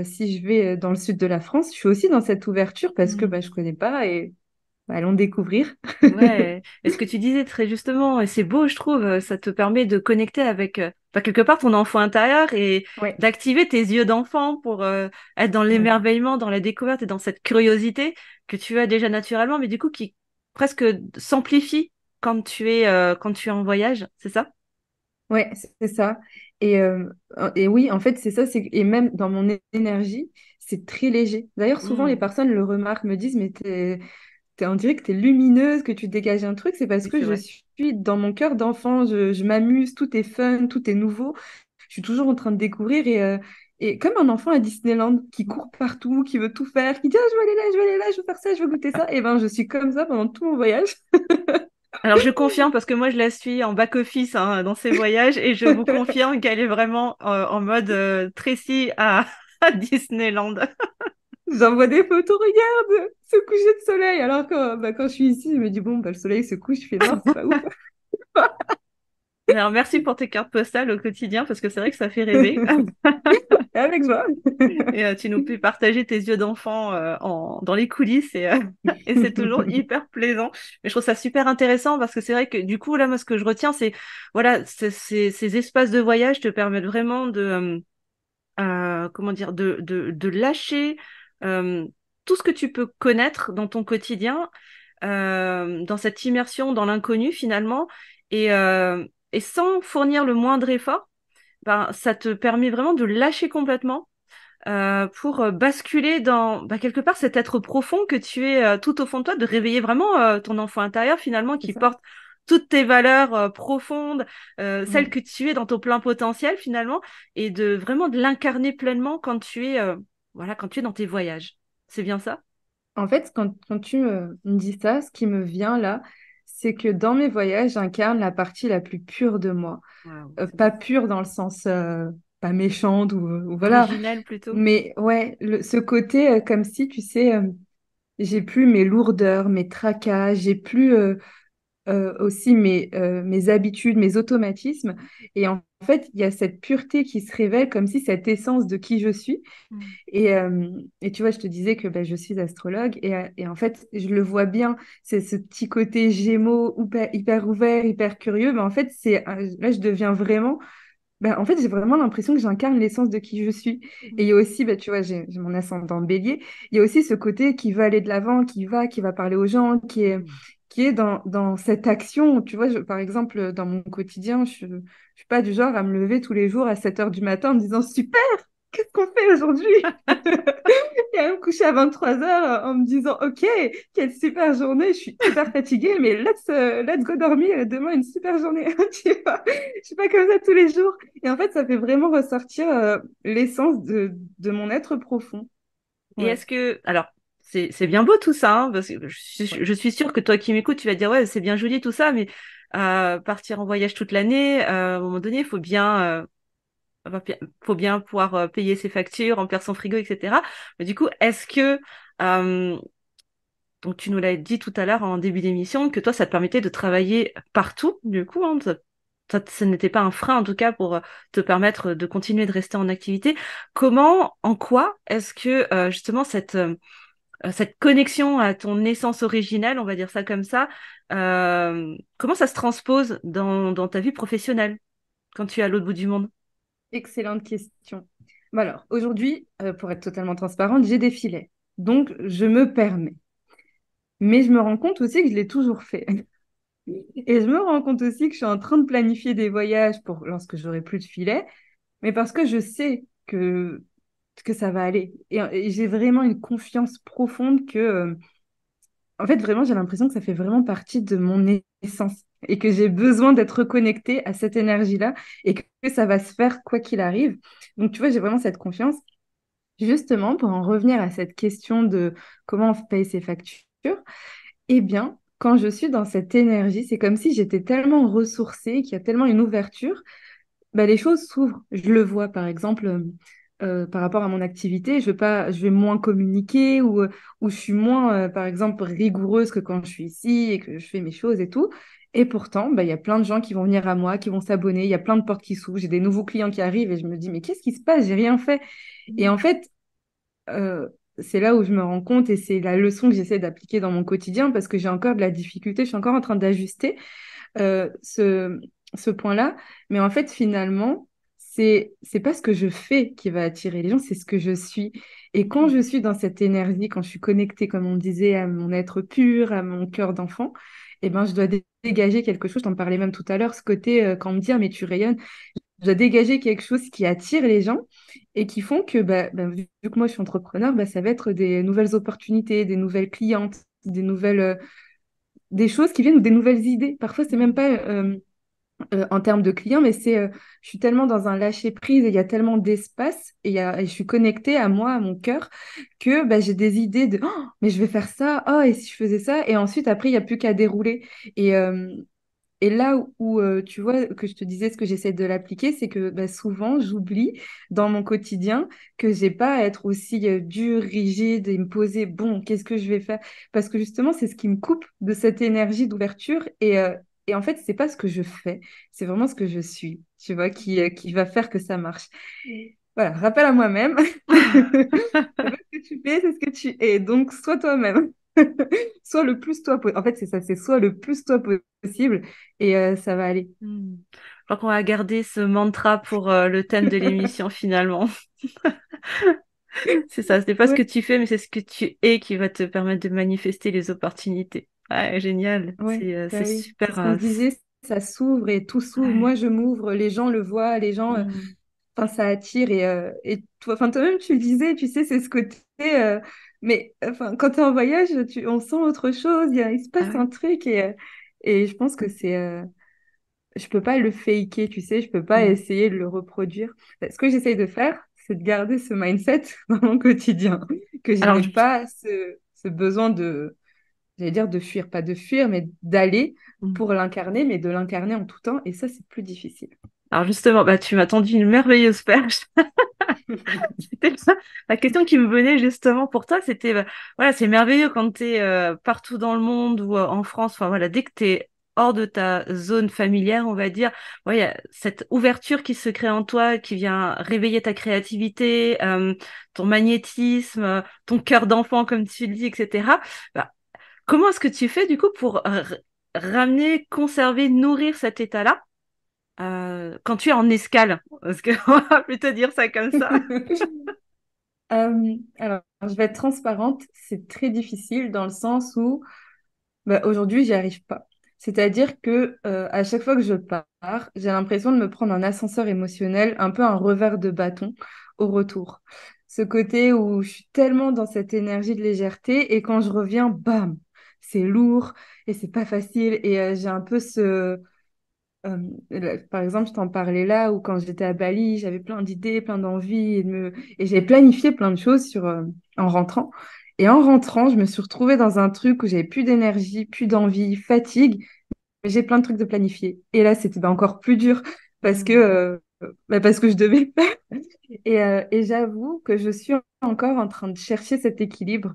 si je vais dans le sud de la France, je suis aussi dans cette ouverture parce que je mm. connais pas et allons découvrir. Ouais, et ce que tu disais très justement, et c'est beau, je trouve, ça te permet de connecter avec quelque part ton enfant intérieur et Ouais, d'activer tes yeux d'enfant pour être dans ouais. l'émerveillement, dans la découverte et dans cette curiosité que tu as déjà naturellement, mais du coup qui presque s'amplifie quand tu es en voyage, c'est ça? Ouais, c'est ça. Et oui, en fait, c'est ça. Et même dans mon énergie, c'est très léger. D'ailleurs, souvent, les Hmm. personnes le remarquent, me disent, mais on dirait que tu es lumineuse, que tu dégages un truc. C'est parce Oui, que c'est je vrai. suis dans mon cœur d'enfant. Je m'amuse, tout est fun, tout est nouveau. Je suis toujours en train de découvrir. Et comme un enfant à Disneyland qui court partout, qui veut tout faire, qui dit, ah, je veux aller là, je veux aller là, je veux faire ça, je veux goûter ça. Et ben, je suis comme ça pendant tout mon voyage. Alors je confirme parce que moi je la suis en back-office hein, dans ses voyages et je vous confirme qu'elle est vraiment en mode Tracy à Disneyland. J'envoie des photos, regarde, ce coucher de soleil. Alors que quand je suis ici, je me dis, bon, bah, le soleil se couche, il fait noir, c'est pas ouf. Alors merci pour tes cartes postales au quotidien parce que c'est vrai que ça fait rêver. Avec joie. Et tu nous fais partager tes yeux d'enfant dans les coulisses et c'est toujours hyper plaisant. Mais je trouve ça super intéressant parce que c'est vrai que du coup, là, moi, ce que je retiens, c'est, voilà, ces espaces de voyage te permettent vraiment comment dire, de lâcher euh, tout ce que tu peux connaître dans ton quotidien, dans cette immersion dans l'inconnu finalement, et sans fournir le moindre effort, ben, ça te permet vraiment de lâcher complètement pour basculer dans quelque part cet être profond que tu es tout au fond de toi, de réveiller vraiment ton enfant intérieur finalement C'est qui ça. porte toutes tes valeurs profondes, celles Ouais. que tu es dans ton plein potentiel finalement, et de vraiment de l'incarner pleinement quand tu es voilà quand tu es dans tes voyages. C'est bien ça? En fait, quand tu me dis ça, ce qui me vient là, c'est que dans mes voyages, j'incarne la partie la plus pure de moi. Waouh, c'est Pas beau. pure dans le sens pas méchante ou voilà, Originel plutôt. mais ouais, ce côté comme si, tu sais, j'ai plus mes lourdeurs, mes tracas, j'ai plus aussi mes habitudes, mes automatismes. Et en fait, il y a cette pureté qui se révèle comme si cette essence de qui je suis. Mm. Et tu vois, je te disais que ben, je suis astrologue et en fait, je le vois bien, c'est ce petit côté Gémeaux hyper ouvert, hyper curieux. Mais en fait, là, je deviens vraiment. Ben, en fait, j'ai vraiment l'impression que j'incarne l'essence de qui je suis. Et il y a aussi, ben, tu vois, j'ai mon ascendant bélier. Il y a aussi ce côté qui veut aller de l'avant, qui va parler aux gens, Mm. qui est dans cette action. Tu vois, par exemple, dans mon quotidien, je ne suis pas du genre à me lever tous les jours à 7 heures du matin en me disant, super, qu'est-ce qu'on fait aujourd'hui? Et à me coucher à 23 heures en me disant, OK, quelle super journée, je suis hyper fatiguée, mais let's go dormir, demain une super journée. Tu vois, je suis pas comme ça tous les jours. Et en fait, ça fait vraiment ressortir l'essence de mon être profond. Et Ouais, est-ce que alors c'est bien beau tout ça, hein, parce que ouais, je suis sûre que toi qui m'écoutes, tu vas dire ouais, c'est bien joli tout ça, mais partir en voyage toute l'année, à un moment donné, il faut bien pouvoir payer ses factures, remplir son frigo, etc. Mais du coup, est-ce que donc tu nous l'as dit tout à l'heure en début d'émission que toi, ça te permettait de travailler partout, du coup, hein, ça n'était pas un frein en tout cas pour te permettre de continuer de rester en activité. Comment, en quoi est-ce que justement cette connexion à ton essence originelle, on va dire ça comme ça, comment ça se transpose dans ta vie professionnelle quand tu es à l'autre bout du monde? excellente question. Bon alors, aujourd'hui, pour être totalement transparente, j'ai des filets. Donc, je me permets. Mais je me rends compte aussi que je l'ai toujours fait. Et je me rends compte aussi que je suis en train de planifier des voyages pour lorsque j'aurai plus de filets, mais parce que je sais que ça va aller. Et j'ai vraiment une confiance profonde en fait, vraiment, j'ai l'impression que ça fait vraiment partie de mon essence et que j'ai besoin d'être reconnectée à cette énergie-là et que ça va se faire quoi qu'il arrive. Donc, tu vois, j'ai vraiment cette confiance. Justement, pour en revenir à cette question de comment on paye ses factures, eh bien, quand je suis dans cette énergie, c'est comme si j'étais tellement ressourcée, qu'il y a tellement une ouverture, bah, les choses s'ouvrent. Je le vois, par exemple, par rapport à mon activité, je vais moins communiquer ou je suis moins, par exemple, rigoureuse que quand je suis ici et que je fais mes choses et tout. Et pourtant, bah, il y a plein de gens qui vont venir à moi, qui vont s'abonner, il y a plein de portes qui s'ouvrent, j'ai des nouveaux clients qui arrivent et je me dis, mais qu'est-ce qui se passe? J'ai rien fait. Et en fait, euh, c'est là où je me rends compte et c'est la leçon que j'essaie d'appliquer dans mon quotidien parce que j'ai encore de la difficulté, je suis encore en train d'ajuster ce point-là. Mais en fait, finalement, c'est pas ce que je fais qui va attirer les gens, c'est ce que je suis. Et quand je suis dans cette énergie, quand je suis connectée, comme on disait, à mon être pur, à mon cœur d'enfant, eh ben, je dois dégager quelque chose. Je t'en parlais même tout à l'heure, ce côté, quand on me dit, ah, mais tu rayonnes, je dois dégager quelque chose qui attire les gens et qui font que, vu que moi, je suis entrepreneur, ça va être des nouvelles opportunités, des nouvelles clientes, des nouvelles, des choses qui viennent ou des nouvelles idées. Parfois, c'est même pas en termes de clients, mais je suis tellement dans un lâcher-prise et il y a tellement d'espace et je suis connectée à moi, à mon cœur, que j'ai des idées de oh, mais je vais faire ça, oh, et si je faisais ça, et ensuite, après, il n'y a plus qu'à dérouler. Et, euh, et là où tu vois, que je te disais ce que j'essaie de l'appliquer, c'est que souvent, j'oublie dans mon quotidien que j'ai pas à être aussi dure, rigide et me poser, bon, qu'est-ce que je vais faire? Parce que justement, c'est ce qui me coupe de cette énergie d'ouverture. Et en fait, c'est pas ce que je fais, c'est vraiment ce que je suis, tu vois, qui va faire que ça marche. Voilà, rappel à moi-même. C'est pas ce que tu fais, c'est ce que tu es. Donc, sois toi-même. Sois le plus toi possible. En fait, c'est ça, c'est sois le plus toi possible et ça va aller. Hmm. Je crois qu'on va garder ce mantra pour le thème de l'émission finalement. C'est ça, ce n'est pas ce Ouais, que tu fais, mais c'est ce que tu es qui va te permettre de manifester les opportunités. Ouais, génial. ouais, C'est oui. C'est super. ce qu'on se disait, ça s'ouvre et tout s'ouvre. Ouais. Moi, je m'ouvre, les gens le voient, les gens, Hmm. enfin, ça attire et toi, enfin, toi-même, tu le disais, tu sais, c'est ce côté. Mais enfin, quand tu es en voyage, on sent autre chose, il se Ah passe un ouais. truc et je pense que je peux pas le faker, tu sais, je peux pas Hmm. essayer de le reproduire. Ce que j'essaye de faire, c'est de garder ce mindset dans mon quotidien, que je Alors, n'ai pas ce besoin de, j'allais dire de fuir, pas de fuir, mais d'aller hmm. pour l'incarner, mais de l'incarner en tout temps, et ça, c'est plus difficile. Alors justement, bah, tu m'as tendu une merveilleuse perche. C'était la question qui me venait justement pour toi. C'était, voilà, c'est merveilleux quand tu es partout dans le monde ou en France. Enfin voilà, dès que tu es hors de ta zone familière, on va dire, ouais, il y a cette ouverture qui se crée en toi, qui vient réveiller ta créativité, ton magnétisme, ton cœur d'enfant, comme tu le dis, etc. Bah, comment est-ce que tu fais du coup pour ramener, conserver, nourrir cet état-là quand tu es en escale? Parce que on va plutôt dire ça comme ça. Alors, je vais être transparente, c'est très difficile dans le sens où aujourd'hui, j'y arrive pas. C'est-à-dire que à chaque fois que je pars, j'ai l'impression de me prendre un ascenseur émotionnel, un peu un revers de bâton au retour. Ce côté où je suis tellement dans cette énergie de légèreté et quand je reviens, bam, c'est lourd et c'est pas facile et j'ai un peu par exemple, je t'en parlais là où quand j'étais à Bali, j'avais plein d'idées, plein d'envies et j'ai planifié plein de choses en rentrant. Et en rentrant, je me suis retrouvée dans un truc où j'avais plus d'énergie, plus d'envie, fatigue, mais j'ai plein de trucs de planifier. Et là, c'était encore plus dur parce que, Hmm. euh, parce que je devais le faire. Et j'avoue que je suis encore en train de chercher cet équilibre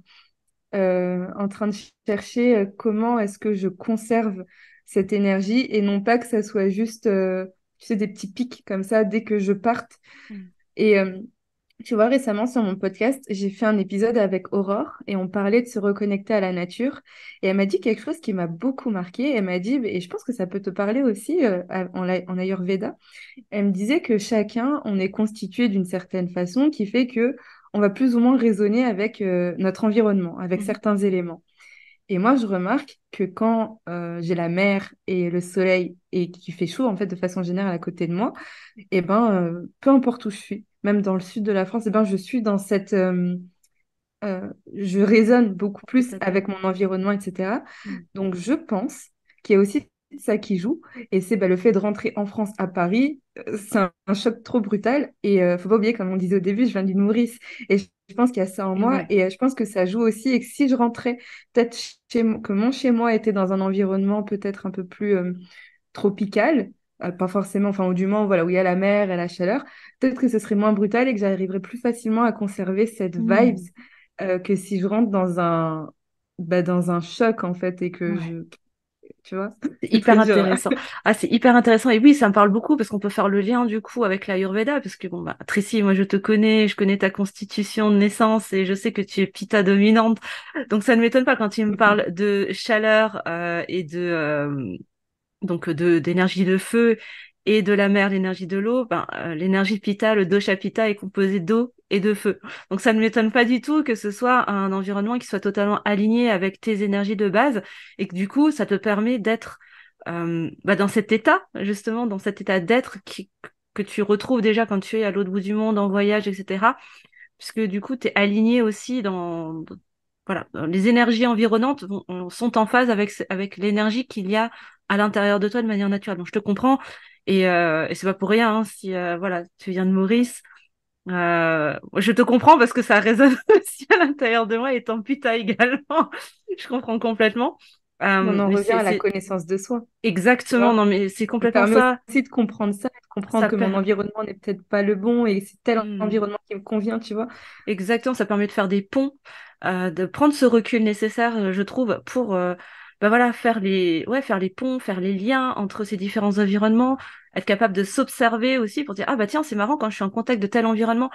en train de chercher comment est-ce que je conserve cette énergie et non pas que ça soit juste, tu sais, des petits pics comme ça dès que je parte. Hmm. Et tu vois, récemment sur mon podcast, j'ai fait un épisode avec Aurore et on parlait de se reconnecter à la nature. Et elle m'a dit quelque chose qui m'a beaucoup marqué. Elle m'a dit, et je pense que ça peut te parler aussi en Ayurveda. Elle me disait que chacun, on est constitué d'une certaine façon qui fait que on va plus ou moins raisonner avec notre environnement, avec Mhm. certains éléments. Et moi, je remarque que quand j'ai la mer et le soleil et qu'il fait chaud, en fait, de façon générale à côté de moi, peu importe où je suis, même dans le sud de la France, je suis dans je résonne beaucoup plus État avec d'âme. mon environnement, etc. Hmm. Donc, je pense qu'il y a aussi ça qui joue. Et c'est le fait de rentrer en France, à Paris, c'est un choc trop brutal. Et faut pas oublier, comme on disait au début, je viens d'une nourrice. Et je pense qu'il y a ça en Et moi. ouais. Et je pense que ça joue aussi. Et que si je rentrais, peut-être que mon chez-moi était dans un environnement peut-être un peu plus tropical, pas forcément, enfin, ou du moins, voilà, où il y a la mer et la chaleur, peut-être que ce serait moins brutal et que j'arriverais plus facilement à conserver cette vibes Hmm. que si je rentre dans un choc, en fait, et que Ouais. tu vois, C'est c'est très hyper dur. intéressant. Ah, c'est hyper intéressant. Et oui, ça me parle beaucoup parce qu'on peut faire le lien du coup avec l'Ayurveda. Parce que bon, bah, Tracy, moi je te connais, je connais ta constitution de naissance et je sais que tu es Pitta dominante. Donc ça ne m'étonne pas quand tu me parles de chaleur et de d'énergie de feu et de la mer, l'énergie de l'eau, l'énergie Pitta, le dosha Pitta est composé d'eau et de feu. Donc ça ne m'étonne pas du tout que ce soit un environnement qui soit totalement aligné avec tes énergies de base et que du coup, ça te permet d'être dans cet état, justement, dans cet état d'être que tu retrouves déjà quand tu es à l'autre bout du monde, en voyage, etc. Puisque du coup, tu es aligné aussi voilà, les énergies environnantes sont en phase avec l'énergie qu'il y a à l'intérieur de toi de manière naturelle. Donc je te comprends et c'est pas pour rien hein, si voilà, tu viens de Maurice. Je te comprends parce que ça résonne aussi à l'intérieur de moi, étant putain également. Je comprends complètement. On en Mais revient à la c'est connaissance de soi, tu exactement, vois. non, mais c'est Ça complètement permet ça. aussi de comprendre ça, de comprendre Ça que mon per- environnement n'est peut-être pas le bon et que c'est tel Hmm. environnement qui me convient, tu vois. Exactement, ça permet de faire des ponts, de prendre ce recul nécessaire, je trouve, pour voilà, faire les ponts, faire les liens entre ces différents environnements, être capable de s'observer aussi pour dire, ah bah tiens, c'est marrant, quand je suis en contact de tel environnement,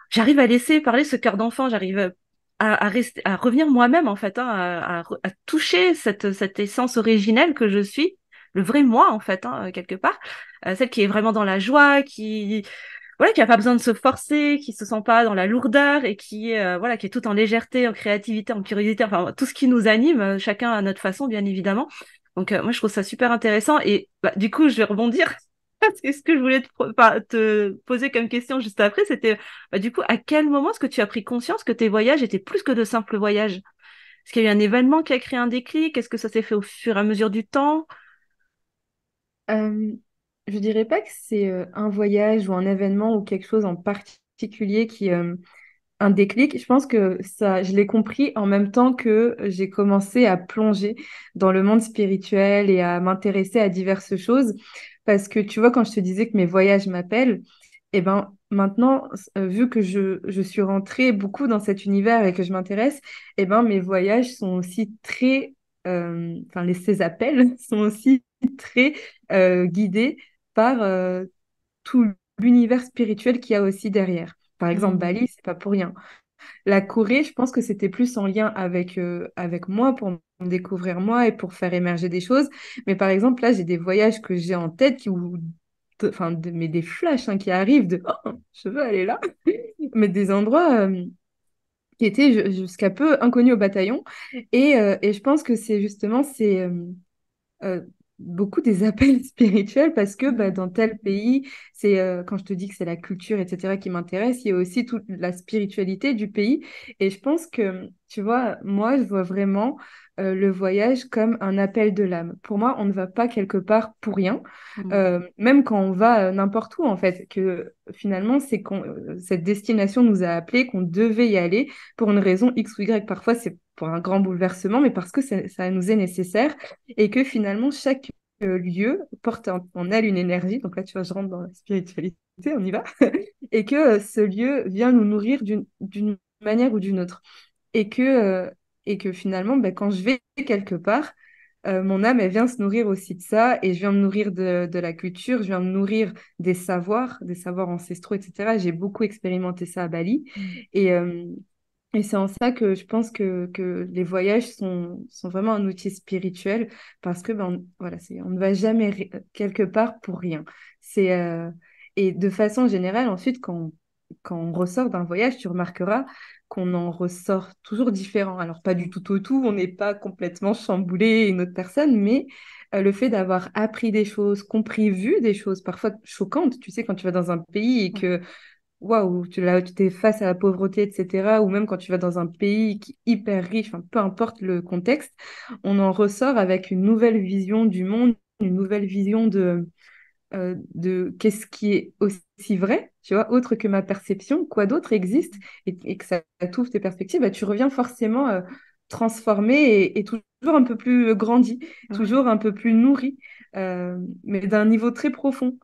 j'arrive à laisser parler ce cœur d'enfant, j'arrive à revenir moi-même, en fait, hein, à toucher cette essence originelle que je suis, le vrai moi, en fait, hein, quelque part, celle qui est vraiment dans la joie, qui a pas besoin de se forcer, qui se sent pas dans la lourdeur et qui est voilà, qui est tout en légèreté, en créativité, en curiosité, enfin tout ce qui nous anime, chacun à notre façon, bien évidemment. Donc moi je trouve ça super intéressant et du coup je vais rebondir. Parce que ce que je voulais te poser comme question juste après, c'était du coup à quel moment est-ce que tu as pris conscience que tes voyages étaient plus que de simples voyages? Est-ce qu'il y a eu un événement qui a créé un déclic? Est-ce que ça s'est fait au fur et à mesure du temps? Euh, je dirais pas que c'est un voyage ou un événement ou quelque chose en particulier qui un déclic. Je pense que ça, je l'ai compris en même temps que j'ai commencé à plonger dans le monde spirituel et à m'intéresser à diverses choses. Parce que tu vois, quand je te disais que mes voyages m'appellent, et ben maintenant, vu que je suis rentrée beaucoup dans cet univers et que je m'intéresse, et ben mes voyages sont aussi très, ces appels sont aussi très guidés par tout l'univers spirituel qu'il y a aussi derrière. Par exemple, Hmm. Bali, c'est pas pour rien. La Corée, je pense que c'était plus en lien avec moi pour me découvrir moi et pour faire émerger des choses. Mais par exemple, là, j'ai des voyages que j'ai en tête mais des flashs hein, qui arrivent de oh, je veux aller là, mais des endroits qui étaient jusqu'à peu inconnus au bataillon. Et je pense que c'est justement euh, beaucoup des appels spirituels parce que bah, dans tel pays, c'est quand je te dis que c'est la culture, etc., qui m'intéresse, il y a aussi toute la spiritualité du pays. Et je pense que, tu vois, moi, je vois vraiment le voyage comme un appel de l'âme. Pour moi, on ne va pas quelque part pour rien, Hmm. même quand on va n'importe où, en fait, que finalement, cette destination nous a appelés, qu'on devait y aller pour une raison X ou Y. Parfois, c'est pour un grand bouleversement, mais parce que ça nous est nécessaire et que finalement chaque lieu porte en elle une énergie. Donc là, tu vois, je rentre dans la spiritualité, on y va. Et que ce lieu vient nous nourrir d'une manière ou d'une autre. Et que finalement, ben, quand je vais quelque part, mon âme, elle vient se nourrir aussi de ça, et je viens me nourrir de la culture, je viens me nourrir des savoirs ancestraux, etc. J'ai beaucoup expérimenté ça à Bali. Hmm. Et, euh, et c'est en ça que je pense que les voyages sont vraiment un outil spirituel parce que voilà, on ne va jamais quelque part pour rien. C'est, et de façon générale, ensuite, quand on ressort d'un voyage, tu remarqueras qu'on en ressort toujours différent. Alors, pas du tout au tout, on n'est pas complètement chamboulé une autre personne, mais le fait d'avoir appris des choses, compris, vu des choses parfois choquantes, tu sais, quand tu vas dans un pays et Ouais. que waouh, tu t'es face à la pauvreté, etc. Ou même quand tu vas dans un pays qui est hyper riche, enfin, peu importe le contexte, on en ressort avec une nouvelle vision du monde, une nouvelle vision de qu'est-ce qui est aussi vrai, tu vois, autre que ma perception, quoi d'autre existe, et que ça t'ouvre tes perspectives, bah, tu reviens forcément transformé et toujours un peu plus grandi, Ouais. toujours un peu plus nourri, mais d'un niveau très profond.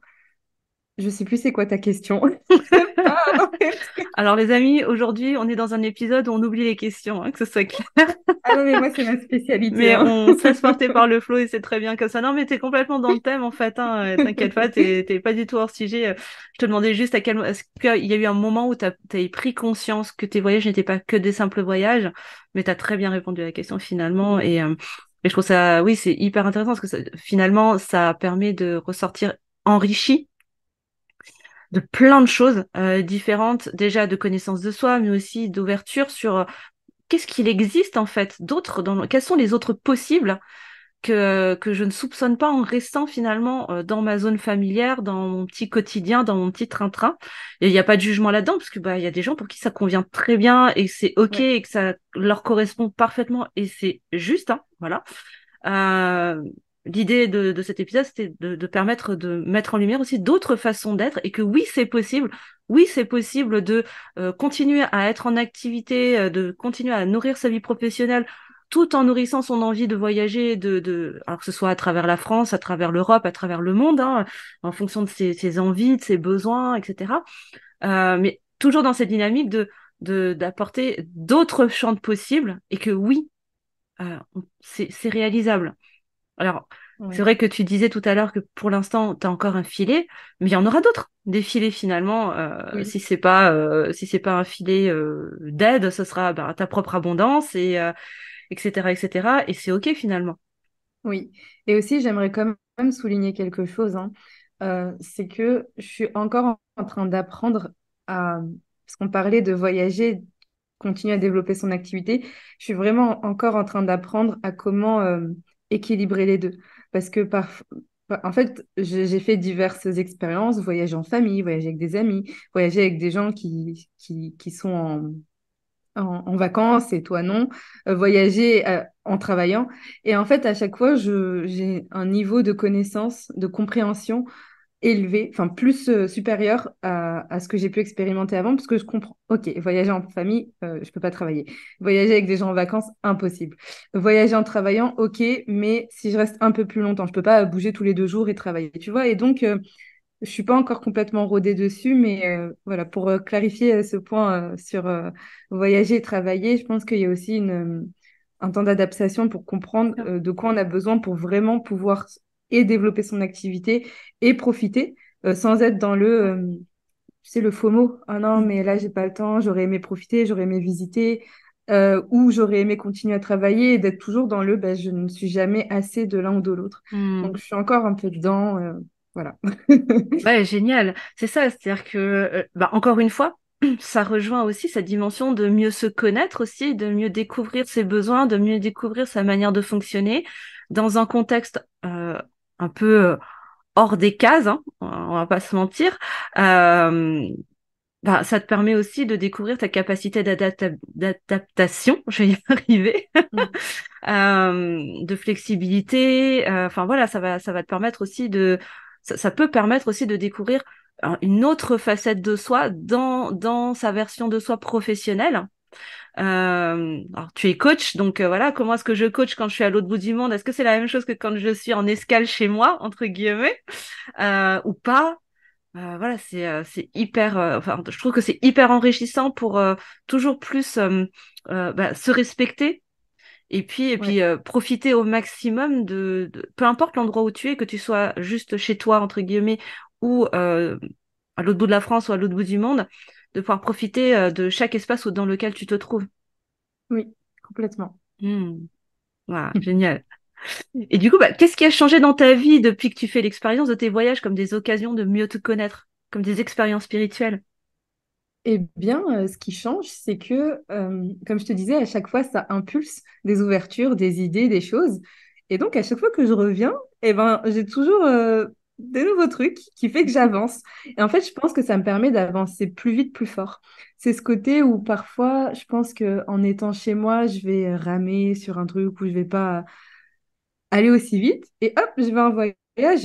Je sais plus c'est quoi ta question. Pardon. Alors les amis, aujourd'hui, on est dans un épisode où on oublie les questions, hein, que ce soit clair. Ah non, mais moi, c'est ma spécialité, Mais hein. on se laisse porter par le flow et c'est très bien comme ça. Non, mais t'es complètement dans le thème en fait, hein, t'inquiète pas, t'es pas du tout hors sujet. Je te demandais juste est-ce qu'il y a eu un moment où t'as pris conscience que tes voyages n'étaient pas que des simples voyages, mais t'as très bien répondu à la question finalement. Et je trouve ça, oui, c'est hyper intéressant parce que finalement, ça permet de ressortir enrichi de plein de choses différentes, déjà de connaissance de soi, mais aussi d'ouverture sur qu'est-ce qu'il existe en fait d'autres, quels sont les autres possibles que je ne soupçonne pas en restant finalement dans ma zone familière, dans mon petit quotidien, dans mon petit train-train. Et il n'y a pas de jugement là-dedans, parce que bah, il y a des gens pour qui ça convient très bien et c'est OK Ouais, et que ça leur correspond parfaitement et c'est juste, hein, voilà. Euh, L'idée de cet épisode, c'était de permettre de mettre en lumière aussi d'autres façons d'être et que oui, c'est possible. Oui, c'est possible de continuer à être en activité, de continuer à nourrir sa vie professionnelle tout en nourrissant son envie de voyager, alors que ce soit à travers la France, à travers l'Europe, à travers le monde, hein, en fonction de ses envies, de ses besoins, etc. Mais toujours dans cette dynamique d'apporter d'autres champs de possibles et que oui, c'est réalisable. Alors, c'est ouais, vrai que tu disais tout à l'heure que pour l'instant, tu as encore un filet, mais il y en aura d'autres. Des filets finalement, oui, si c'est pas un filet d'aide, ce sera bah, ta propre abondance et etc. etc. Et c'est OK finalement. oui. Et aussi, j'aimerais quand même souligner quelque chose, hein. C'est que je suis encore en train d'apprendre à... Parce qu'on parlait de voyager, continuer à développer son activité. Je suis vraiment encore en train d'apprendre à comment équilibrer les deux. Parce que en fait, j'ai fait diverses expériences, voyager en famille, voyager avec des amis, voyager avec des gens qui sont en vacances et toi non, voyager en travaillant. Et en fait, à chaque fois, j'ai un niveau de connaissance, de compréhension élevé, enfin plus supérieur à ce que j'ai pu expérimenter avant, parce que je comprends. Ok, voyager en famille, je peux pas travailler. Voyager avec des gens en vacances, impossible. Voyager en travaillant, ok, mais si je reste un peu plus longtemps, je peux pas bouger tous les 2 jours et travailler, tu vois. Et donc, je suis pas encore complètement rodée dessus, mais voilà, pour clarifier ce point sur voyager et travailler, je pense qu'il y a aussi un temps d'adaptation pour comprendre de quoi on a besoin pour vraiment pouvoir et développer son activité et profiter sans être dans tu sais, le FOMO. Ah non, mais là, j'ai pas le temps, j'aurais aimé profiter, j'aurais aimé visiter, ou j'aurais aimé continuer à travailler et d'être toujours dans ben, je ne suis jamais assez de l'un ou de l'autre. Hmm. Donc, je suis encore un peu dedans. Voilà. Ouais, génial. C'est ça, c'est-à-dire que, bah, encore une fois, ça rejoint aussi cette dimension de mieux se connaître aussi, de mieux découvrir ses besoins, de mieux découvrir sa manière de fonctionner dans un contexte un peu hors des cases, hein, on va pas se mentir. Euh, Bah, ça te permet aussi de découvrir ta capacité d'adaptation, je vais y arriver, de flexibilité. Enfin voilà, ça va te permettre aussi ça peut permettre aussi de découvrir une autre facette de soi dans sa version de soi professionnelle. Alors, tu es coach, donc voilà, comment est-ce que je coach quand je suis à l'autre bout du monde? Est-ce que c'est la même chose que quand je suis en escale chez moi, entre guillemets, ou pas? Voilà, c'est hyper. Enfin, je trouve que c'est hyper enrichissant pour toujours plus bah, se respecter et puis Ouais. profiter au maximum peu importe l'endroit où tu es, que tu sois juste chez toi entre guillemets ou à l'autre bout de la France ou à l'autre bout du monde, de pouvoir profiter de chaque espace dans lequel tu te trouves. Oui, complètement. Hmm. Voilà, génial. Et du coup, bah, qu'est-ce qui a changé dans ta vie depuis que tu fais l'expérience de tes voyages comme des occasions de mieux te connaître, comme des expériences spirituelles? Eh bien, ce qui change, c'est que, comme je te disais, à chaque fois, ça impulse des ouvertures, des idées, des choses. Et donc, à chaque fois que je reviens, eh ben, j'ai toujours des nouveaux trucs qui fait que j'avance. Et en fait, je pense que ça me permet d'avancer plus vite, plus fort. C'est ce côté où parfois, je pense que en étant chez moi, je vais ramer sur un truc où je vais pas aller aussi vite. Et hop, je vais en voyage.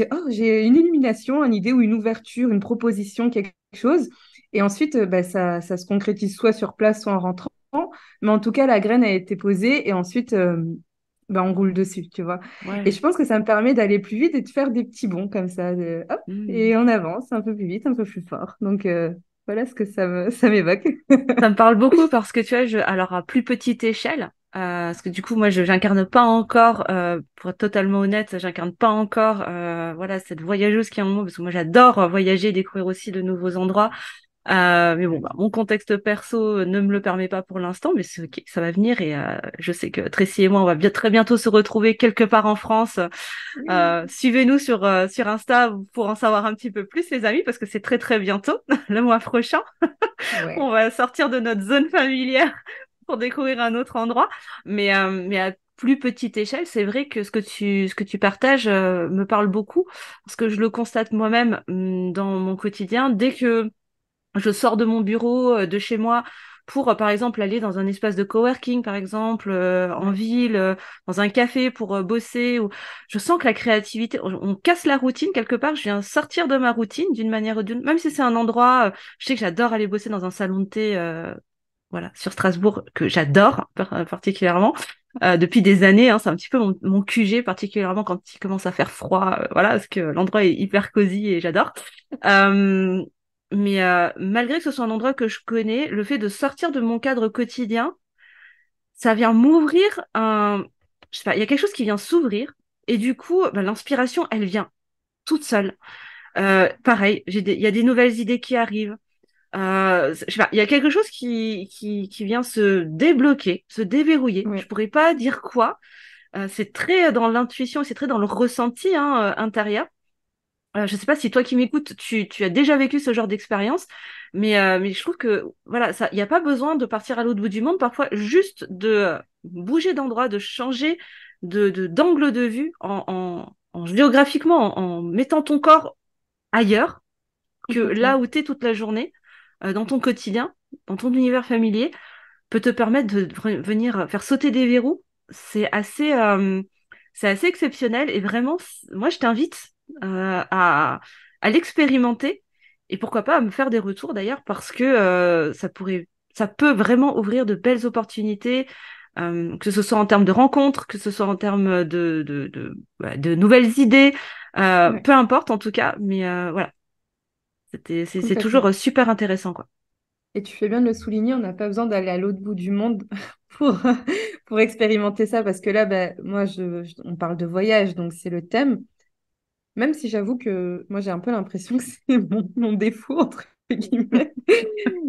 Et, oh, j'ai une illumination, une idée ou une ouverture, une proposition, quelque chose. Et ensuite, bah, ça se concrétise soit sur place, soit en rentrant. Mais en tout cas, la graine a été posée et ensuite, bah, on roule dessus, tu vois. Et Ouais. je pense que ça me permet d'aller plus vite et de faire des petits bonds comme ça. Hop, Hmm. et on avance un peu plus vite, un peu plus fort. Donc, voilà ce que ça m'évoque. Ça me parle beaucoup parce que tu vois, alors à plus petite échelle, parce que du coup, moi, j'incarne pas encore, pour être totalement honnête, j'incarne pas encore, voilà, cette voyageuse qui est en moi, parce que moi, j'adore voyager, découvrir aussi de nouveaux endroits. Mais bon, bah, mon contexte perso ne me le permet pas pour l'instant, mais ça va venir et je sais que Tracy et moi, on va très bientôt se retrouver quelque part en France. Suivez-nous sur Insta pour en savoir un petit peu plus, les amis, parce que c'est très très bientôt, le mois prochain. Ouais, On va sortir de notre zone familière pour découvrir un autre endroit. Mais à plus petite échelle, c'est vrai que ce que tu partages me parle beaucoup, parce que je le constate moi-même dans mon quotidien. Dès que je sors de mon bureau, de chez moi, pour, par exemple, aller dans un espace de coworking, par exemple, en ouais, ville, dans un café pour bosser. Ou... Je sens que la créativité, on casse la routine quelque part. Je viens sortir de ma routine d'une manière ou d'une... Même si c'est un endroit, je sais que j'adore aller bosser dans un salon de thé, voilà, sur Strasbourg, que j'adore particulièrement. Depuis des années, hein, c'est un petit peu mon QG, particulièrement quand il commence à faire froid, voilà, parce que l'endroit est hyper cosy et j'adore. Euh, mais malgré que ce soit un endroit que je connais, le fait de sortir de mon cadre quotidien, ça vient m'ouvrir un... Je sais pas, il y a quelque chose qui vient s'ouvrir et du coup, bah, l'inspiration, elle vient toute seule. Pareil, il y a des nouvelles idées qui arrivent. Je sais pas, il y a quelque chose qui vient se débloquer, se déverrouiller. Je ouais. pourrais pas dire quoi. C'est très dans l'intuition, c'est très dans le ressenti hein, intérieur. Je sais pas si toi qui m'écoutes, tu as déjà vécu ce genre d'expérience, mais je trouve que voilà, ça, il n'y a pas besoin de partir à l'autre bout du monde. Parfois, juste de bouger d'endroit, de changer d'angle de vue géographiquement, en mettant ton corps ailleurs que là Complètement. où tu es toute la journée, dans ton quotidien, dans ton univers familier, peut te permettre de venir faire sauter des verrous. C'est assez, euh, c'est assez exceptionnel et vraiment, moi, je t'invite à l'expérimenter et pourquoi pas à me faire des retours d'ailleurs parce que ça peut vraiment ouvrir de belles opportunités, que ce soit en termes de rencontres, que ce soit en termes de nouvelles idées, Ouais, peu importe en tout cas, mais voilà, c'est toujours complètement. super intéressant, quoi. Et tu fais bien de le souligner, on n'a pas besoin d'aller à l'autre bout du monde pour, pour expérimenter ça, parce que là, bah, moi, on parle de voyage, donc c'est le thème. Même si j'avoue que moi, j'ai un peu l'impression que c'est mon défaut, entre guillemets.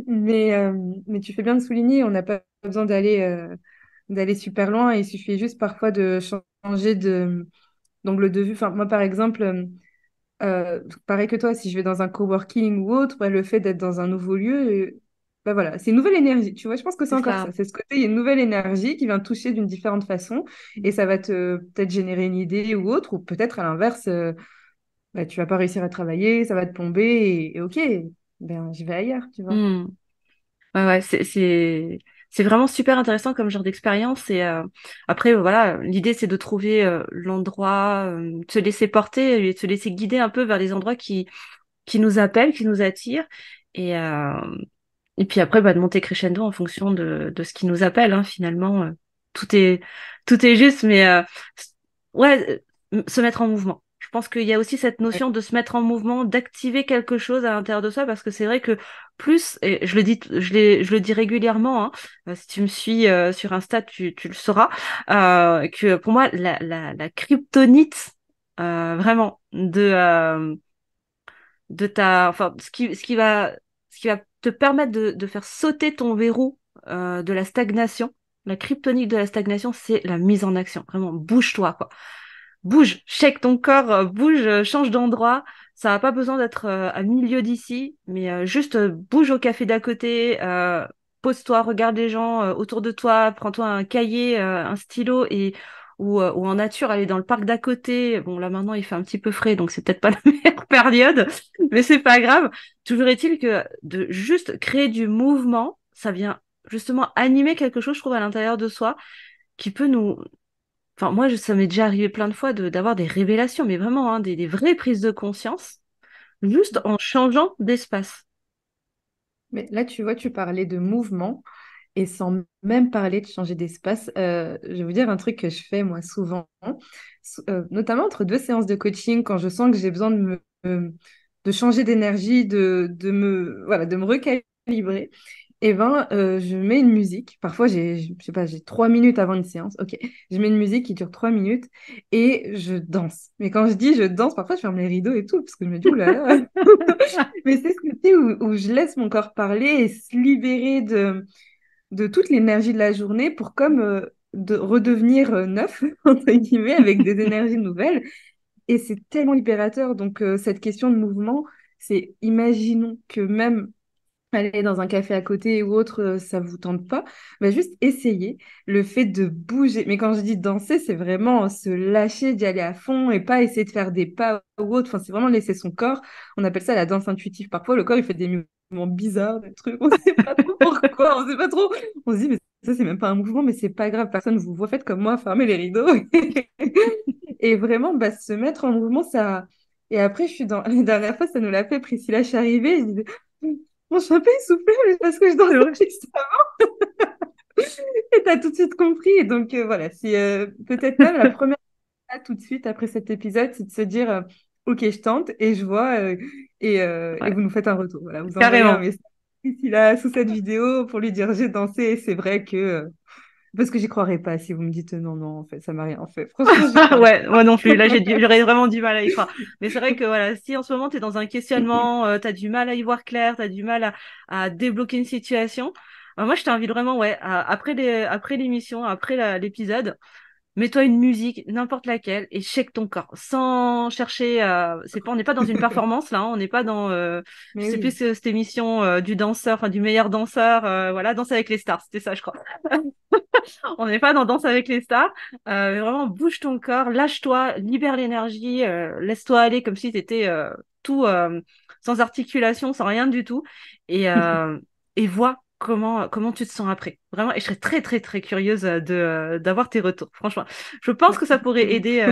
Mais, euh, mais tu fais bien de souligner, on n'a pas besoin d'aller super loin. Il suffit juste parfois de changer d'angle de vue. Enfin, moi, par exemple, pareil que toi, si je vais dans un coworking ou autre, bah, le fait d'être dans un nouveau lieu, bah voilà, c'est une nouvelle énergie. Tu vois, je pense que c'est C'est encore ça. ça. C'est ce côté, il y a une nouvelle énergie qui vient te toucher d'une différente façon et ça va te peut-être générer une idée ou autre, ou peut-être à l'inverse, bah, tu vas pas réussir à travailler, ça va te plomber et ok, ben, je vais ailleurs, tu vois. Hmm. Ouais, ouais, c'est vraiment super intéressant comme genre d'expérience. Et après, voilà, l'idée c'est de trouver l'endroit, de se laisser porter et de se laisser guider un peu vers les endroits qui nous appellent, qui nous attirent. Et, euh, et puis après, bah, de monter crescendo en fonction de ce qui nous appelle, hein, finalement. Tout est, tout est juste, mais ouais, se mettre en mouvement. Je pense qu'il y a aussi cette Ouais, notion de se mettre en mouvement, d'activer quelque chose à l'intérieur de soi, parce que c'est vrai que plus, et je le dis régulièrement, hein, si tu me suis sur Insta, tu le sauras, que pour moi, la kryptonite, vraiment, enfin, ce qui va te permettre de faire sauter ton verrou de la stagnation, la kryptonite de la stagnation, c'est la mise en action. Vraiment, bouge-toi, quoi. Bouge, shake ton corps, bouge, change d'endroit. Ça n'a pas besoin d'être à milieu d'ici, mais juste bouge au café d'à côté, pose-toi, regarde les gens autour de toi, prends-toi un cahier, un stylo ou en nature, aller dans le parc d'à côté. Bon, là maintenant il fait un petit peu frais, donc c'est peut-être pas la meilleure période, mais c'est pas grave. Toujours est-il que de juste créer du mouvement, ça vient justement animer quelque chose, je trouve, à l'intérieur de soi qui peut nous, enfin, moi, ça m'est déjà arrivé plein de fois d'avoir des révélations, mais vraiment, hein, des vraies prises de conscience, juste en changeant d'espace. mais là, tu vois, tu parlais de mouvement et sans même parler de changer d'espace, je vais vous dire un truc que je fais moi souvent, notamment entre deux séances de coaching, quand je sens que j'ai besoin de changer d'énergie, voilà, de me recalibrer. je mets une musique. Parfois, je sais pas, j'ai 3 minutes avant une séance. Ok, je mets une musique qui dure 3 minutes et je danse. Mais quand je dis je danse, parfois je ferme les rideaux et tout parce que je me dis, oulala. Mais c'est ce côté où je laisse mon corps parler et se libérer de toute l'énergie de la journée pour comme de redevenir neuf, entre guillemets, avec des énergies nouvelles. Et c'est tellement libérateur. Donc, cette question de mouvement, c'est imaginons que même aller dans un café à côté ou autre, ça vous tente pas, bah juste essayez le fait de bouger. Mais quand je dis danser, c'est vraiment se lâcher, d'y aller à fond et pas essayer de faire des pas ou autre. Enfin, c'est vraiment laisser son corps. On appelle ça la danse intuitive. Parfois, le corps, il fait des mouvements bizarres, des trucs. On sait pas trop pourquoi, on sait pas trop. On se dit, mais ça, c'est même pas un mouvement, mais c'est pas grave. Personne vous voit. Faites comme moi, fermez les rideaux. Et vraiment, bah, se mettre en mouvement, ça. Et après, je suis dans. La dernière fois, ça nous l'a fait. Priscilla, je suis arrivée. Je disais, bon, je suis un peu essoufflée, mais parce que je C'est dansais vrai. juste et t'as tout de suite compris. Et donc, voilà, si peut-être même la première étape tout de suite après cet épisode, c'est de se dire, OK, je tente et je vois, et Ouais, vous nous faites un retour. Voilà, vous envoyez un carrément. message ici, là, sous cette vidéo pour lui dire, j'ai dansé. Et c'est vrai que, parce que j'y croirais pas si vous me dites, non, non, en fait, ça m'a rien fait. Franchement, j'y croirais Ouais, moi non plus. Là, j'aurais vraiment du mal à y croire. Mais c'est vrai que voilà, si en ce moment tu es dans un questionnement, tu as du mal à y voir clair, tu as du mal à débloquer une situation, moi je t'invite vraiment, ouais, après l'émission, après l'épisode, mets-toi une musique, n'importe laquelle, et check ton corps, sans chercher. C'est pas, on n'est pas dans une performance là, hein, on n'est pas dans, je Mais sais plus oui. cette émission du danseur, enfin du meilleur danseur, voilà, Danse avec les stars, c'était ça, je crois. On n'est pas dans Danse avec les stars. Vraiment, bouge ton corps, lâche-toi, libère l'énergie, laisse-toi aller comme si tu étais tout sans articulation, sans rien du tout, et, euh, et vois comment tu te sens après. Vraiment, et je serais très très très curieuse d'avoir tes retours. Franchement, je pense que ça pourrait aider,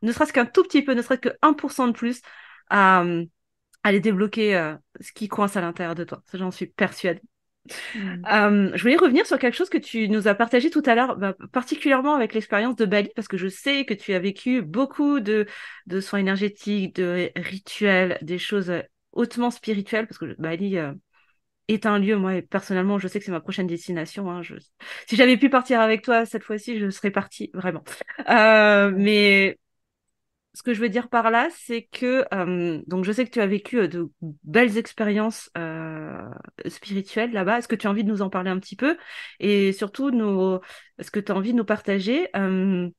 ne serait-ce qu'un tout petit peu, ne serait-ce que 1% de plus à, à les débloquer ce qui coince à l'intérieur de toi. Ça, j'en suis persuadée. Mm. Je voulais revenir sur quelque chose que tu nous as partagé tout à l'heure, bah, particulièrement avec l'expérience de Bali, parce que je sais que tu as vécu beaucoup de soins énergétiques, de rituels, des choses hautement spirituelles, parce que Bali est un lieu, moi, personnellement, je sais que c'est ma prochaine destination. Hein, si j'avais pu partir avec toi cette fois-ci, je serais partie, vraiment. Mais ce que je veux dire par là, c'est que donc je sais que tu as vécu de belles expériences spirituelles là-bas. Est-ce que tu as envie de nous en parler un petit peu? Et surtout, est-ce que tu as envie de nous partager ce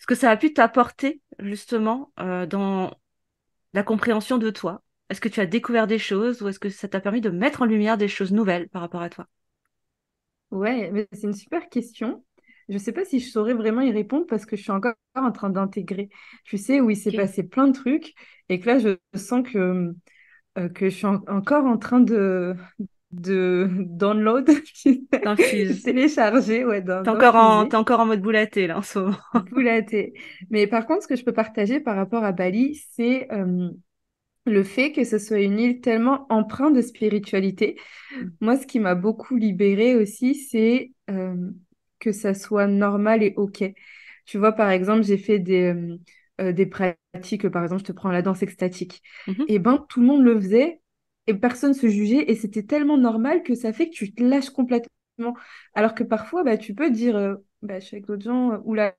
que ça a pu t'apporter justement dans la compréhension de toi? Est-ce que tu as découvert des choses ou est-ce que ça t'a permis de mettre en lumière des choses nouvelles par rapport à toi? Ouais, mais c'est une super question. Je ne sais pas si je saurais vraiment y répondre parce que je suis encore en train d'intégrer. Tu sais, où il s'est Ok, passé plein de trucs et que là, je sens que je suis encore en train de download, tu sais, t'infuses. télécharger, ouais, d'infuser, T'es encore en mode boulaté là en ce moment. boulater. Mais par contre, ce que je peux partager par rapport à Bali, c'est le fait que ce soit une île tellement empreinte de spiritualité. Moi, ce qui m'a beaucoup libérée aussi, c'est que ça soit normal et OK. Tu vois, par exemple, j'ai fait des pratiques, par exemple, je te prends la danse extatique. Mhm. Et ben, tout le monde le faisait et personne se jugeait et c'était tellement normal que ça fait que tu te lâches complètement. Alors que parfois, bah, tu peux dire, bah, je suis avec d'autres gens, oulala.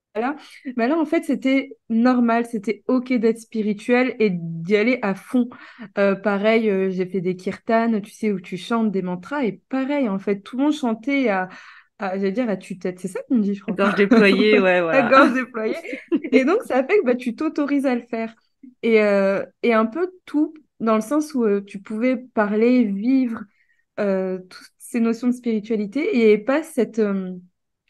Mais là, en fait, c'était normal, c'était OK d'être spirituel et d'y aller à fond. Pareil, j'ai fait des kirtans, tu sais, où tu chantes des mantras, et pareil, en fait, tout le monde chantait j'allais dire à tue-tête, c'est ça qu'on dit, je crois. Gorge déployée, ouais, À voilà. gorge déployée. Et donc, ça fait que bah, tu t'autorises à le faire. Et un peu tout, dans le sens où tu pouvais parler, vivre toutes ces notions de spiritualité, et pas cette...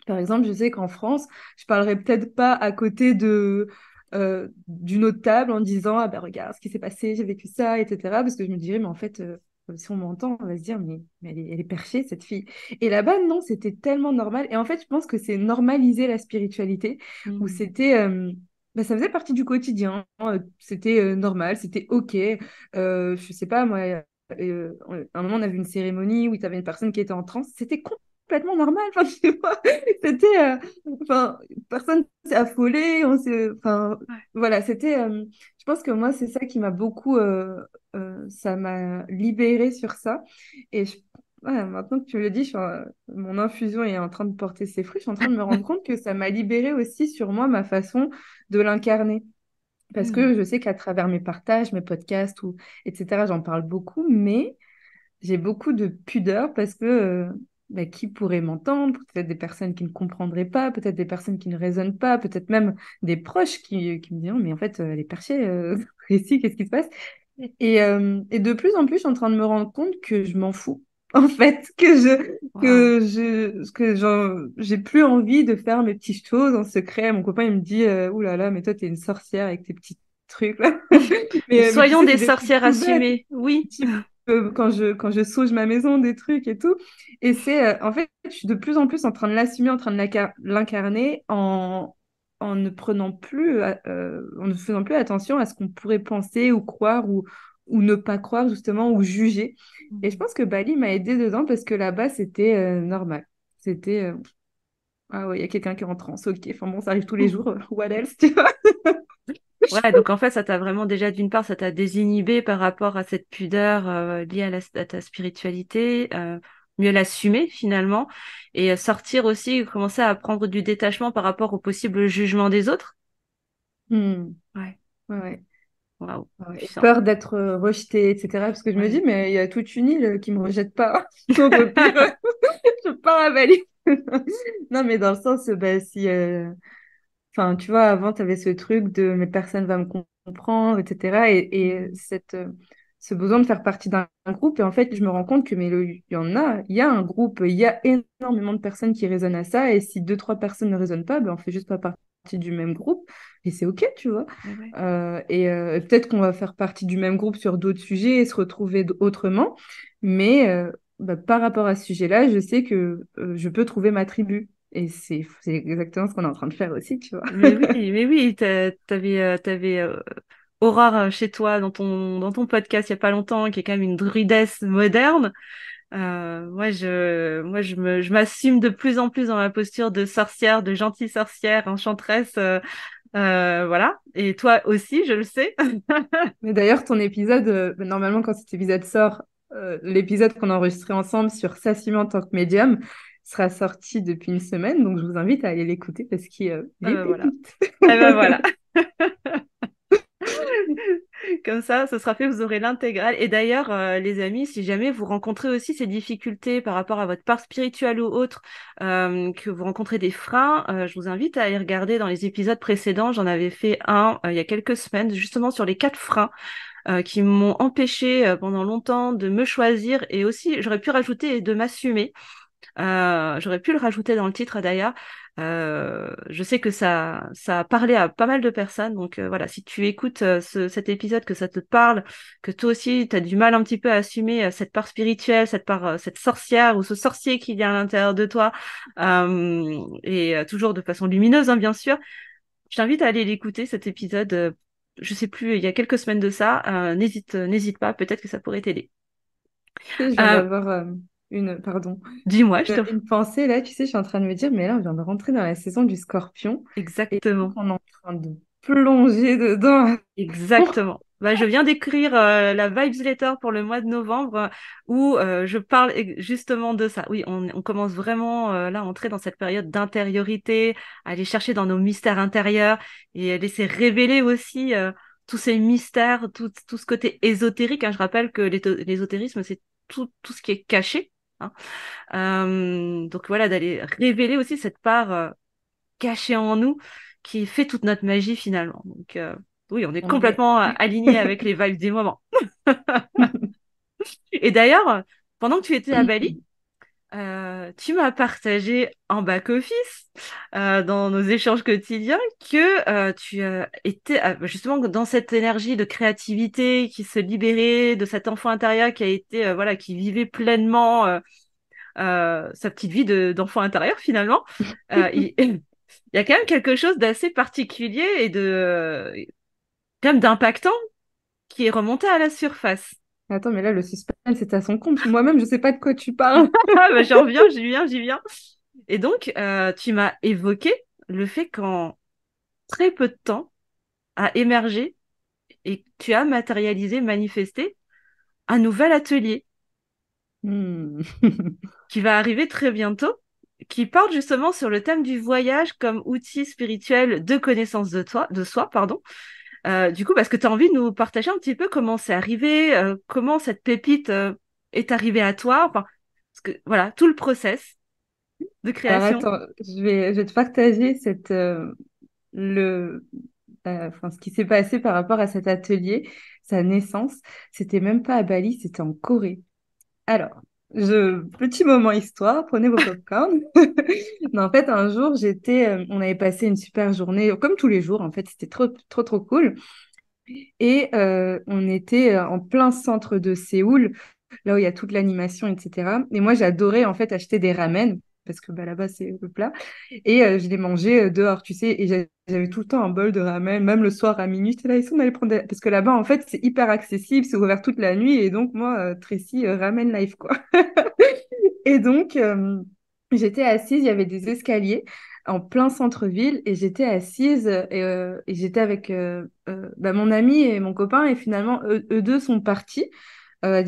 par exemple, je sais qu'en France, je parlerais peut-être pas à côté d'une autre table en disant, ah ben regarde ce qui s'est passé, j'ai vécu ça, etc. Parce que je me dirais, mais en fait, si on m'entend, on va se dire, mais elle est perchée, cette fille. Et là-bas, non, c'était tellement normal. Et en fait, je pense que c'est normaliser la spiritualité, où Hmm. c'était... bah, ça faisait partie du quotidien, c'était normal, c'était OK. Je sais pas, moi, à un moment, on avait une cérémonie où tu avais une personne qui était en transe, c'était complètement normal. Enfin, tu vois, c'était, enfin, personne s'est affolé, enfin, Ouais. voilà, c'était, je pense que moi, c'est ça qui m'a beaucoup, ça m'a libérée sur ça. Et ouais, maintenant que tu me le dis, mon infusion est en train de porter ses fruits. Je suis en train de me rendre compte que ça m'a libéré aussi sur moi ma façon de l'incarner. Parce Hmm. que je sais qu'à travers mes partages, mes podcasts, etc., j'en parle beaucoup, mais j'ai beaucoup de pudeur parce que bah, qui pourrait m'entendre? Peut-être des personnes qui ne comprendraient pas, peut-être des personnes qui ne raisonnent pas, peut-être même des proches qui me diront, mais en fait, elle est perchée, ici, qu'est-ce qui se passe? Et de plus en plus, je suis en train de me rendre compte que je m'en fous. En fait, Waouh. j'ai plus envie de faire mes petites choses en secret. Mon copain, il me dit, ouh là là, mais toi, t'es une sorcière avec tes petits trucs là. Mais Mais tu soyons sais, des c'est des trucs sorcières tout bêtes assumées. Oui. type quand je sauge ma maison, des trucs et tout. Et en fait, je suis de plus en plus en train de l'assumer, en train de l'incarner en ne prenant plus, en ne faisant plus attention à ce qu'on pourrait penser ou croire ou ne pas croire justement ou juger. Et je pense que Bali m'a aidé dedans parce que là-bas, c'était normal. C'était, ah ouais, il y a quelqu'un qui est en transe, ok. Enfin bon, ça arrive tous les jours, what else, tu vois? Ouais, donc en fait, ça t'a vraiment déjà, d'une part, ça t'a désinhibé par rapport à cette pudeur liée à ta spiritualité, mieux l'assumer finalement, et sortir aussi, commencer à prendre du détachement par rapport au possible jugement des autres. Hmm, Ouais, ouais, ouais. waouh, Ouais, et puissant. peur d'être rejetée, etc. Parce que je me dis, Ouais. mais il y a toute une île qui me rejette pas. Donc au pire, je pars à Bali. Non, mais dans le sens, bah, si, enfin, tu vois, avant, tu avais ce truc de mais personne va me comprendre, etc. Et Mhm. ce besoin de faire partie d'un groupe. Et en fait, je me rends compte que mais il y en a, il y a un groupe, il y a énormément de personnes qui résonnent à ça. Et si deux, trois personnes ne résonnent pas, ben, on fait juste pas partie du même groupe. Et c'est OK, tu vois. Ouais, ouais. Et peut-être qu'on va faire partie du même groupe sur d'autres sujets et se retrouver autrement. Mais bah, par rapport à ce sujet-là, je sais que je peux trouver ma tribu. Et c'est exactement ce qu'on est en train de faire aussi, tu vois. Mais oui, t'avais Aurore chez toi dans ton podcast il y a pas longtemps, qui est quand même une druidesse moderne. Je m'assume de plus en plus dans ma posture de sorcière, de gentille sorcière, enchanteresse, voilà. Et toi aussi, je le sais. Mais d'ailleurs, ton épisode, bah, normalement, quand cet épisode sort, l'épisode qu'on a enregistré ensemble sur s'assumer en tant que médium sera sorti depuis une semaine. Donc, je vous invite à aller l'écouter parce qu'il est Voilà. pépite. Eh ben voilà. Comme ça, ce sera fait, vous aurez l'intégrale. Et d'ailleurs, les amis, si jamais vous rencontrez aussi ces difficultés par rapport à votre part spirituelle ou autre, que vous rencontrez des freins, je vous invite à aller regarder dans les épisodes précédents. J'en avais fait un il y a quelques semaines, justement sur les 4 freins qui m'ont empêché pendant longtemps de me choisir et aussi, j'aurais pu rajouter de m'assumer. J'aurais pu le rajouter dans le titre d'ailleurs. Je sais que ça a parlé à pas mal de personnes. Donc voilà, si tu écoutes cet épisode, que ça te parle, que toi aussi tu as du mal un petit peu à assumer cette part spirituelle, cette part, cette sorcière ou ce sorcier qu'il y a à l'intérieur de toi, toujours de façon lumineuse, hein, bien sûr, je t'invite à aller l'écouter cet épisode. Je sais plus, il y a quelques semaines de ça. N'hésite pas, peut-être que ça pourrait t'aider. Tu sais, je viens Euh, d'avoir pardon, Dis-moi, je te... une pensée là. Tu sais, je suis en train de me dire, mais là, on vient de rentrer dans la saison du Scorpion et Exactement. on est en train de plonger dedans. Exactement. Bah, je viens d'écrire la Vibes Letter pour le mois de novembre où je parle justement de ça. Oui, on commence vraiment là à entrer dans cette période d'intériorité, à aller chercher dans nos mystères intérieurs et à laisser révéler aussi tous ces mystères, tout ce côté ésotérique, hein. Je rappelle que l'ésotérisme, c'est tout ce qui est caché, hein. Donc voilà, d'aller révéler aussi cette part caché en nous qui fait toute notre magie finalement. Donc oui, on est On y est. complètement aligné avec les vibes du moment. Et d'ailleurs, pendant que tu étais à Bali, tu m'as partagé en back-office dans nos échanges quotidiens que tu étais justement dans cette énergie de créativité qui se libérait de cet enfant intérieur qui a été voilà qui vivait pleinement sa petite vie d'enfant intérieur finalement. Il y a quand même quelque chose d'assez particulier et quand même d'impactant qui est remonté à la surface. Attends, mais là, le suspense est à son comble. Moi-même, je sais pas de quoi tu parles. Ah bah j'en reviens, j'y viens. Et donc, tu m'as évoqué le fait qu'en très peu de temps a émergé et tu as matérialisé, manifesté un nouvel atelier. Hmm. qui va arriver très bientôt, qui porte justement sur le thème du voyage comme outil spirituel de connaissance de soi, pardon. Du coup, parce que tu as envie de nous partager un petit peu comment c'est arrivé, comment cette pépite est arrivée à toi, enfin, parce que voilà, tout le process de Alors création. attends, je vais te partager le, enfin, ce qui s'est passé par rapport à cet atelier, sa naissance. C'était même pas à Bali, c'était en Corée. Alors, petit moment histoire, prenez vos popcorn. Non, en fait, un jour, on avait passé une super journée, comme tous les jours, en fait, c'était trop, trop, trop cool. Et on était en plein centre de Séoul, là où il y a toute l'animation, etc. Et moi, j'adorais en fait acheter des ramen, parce que bah, là-bas, c'est le plat. Et je les mangeais dehors, tu sais. Et j'avais tout le temps un bol de ramen, même le soir à minuit. J'étais là, ils sont allés prendre parce que là-bas, en fait, c'est hyper accessible, c'est ouvert toute la nuit. Et donc, moi, Tracy, ramen life, quoi. Et donc, j'étais assise, il y avait des escaliers en plein centre-ville et j'étais assise et j'étais avec bah, mon ami et mon copain et finalement, eux deux sont partis à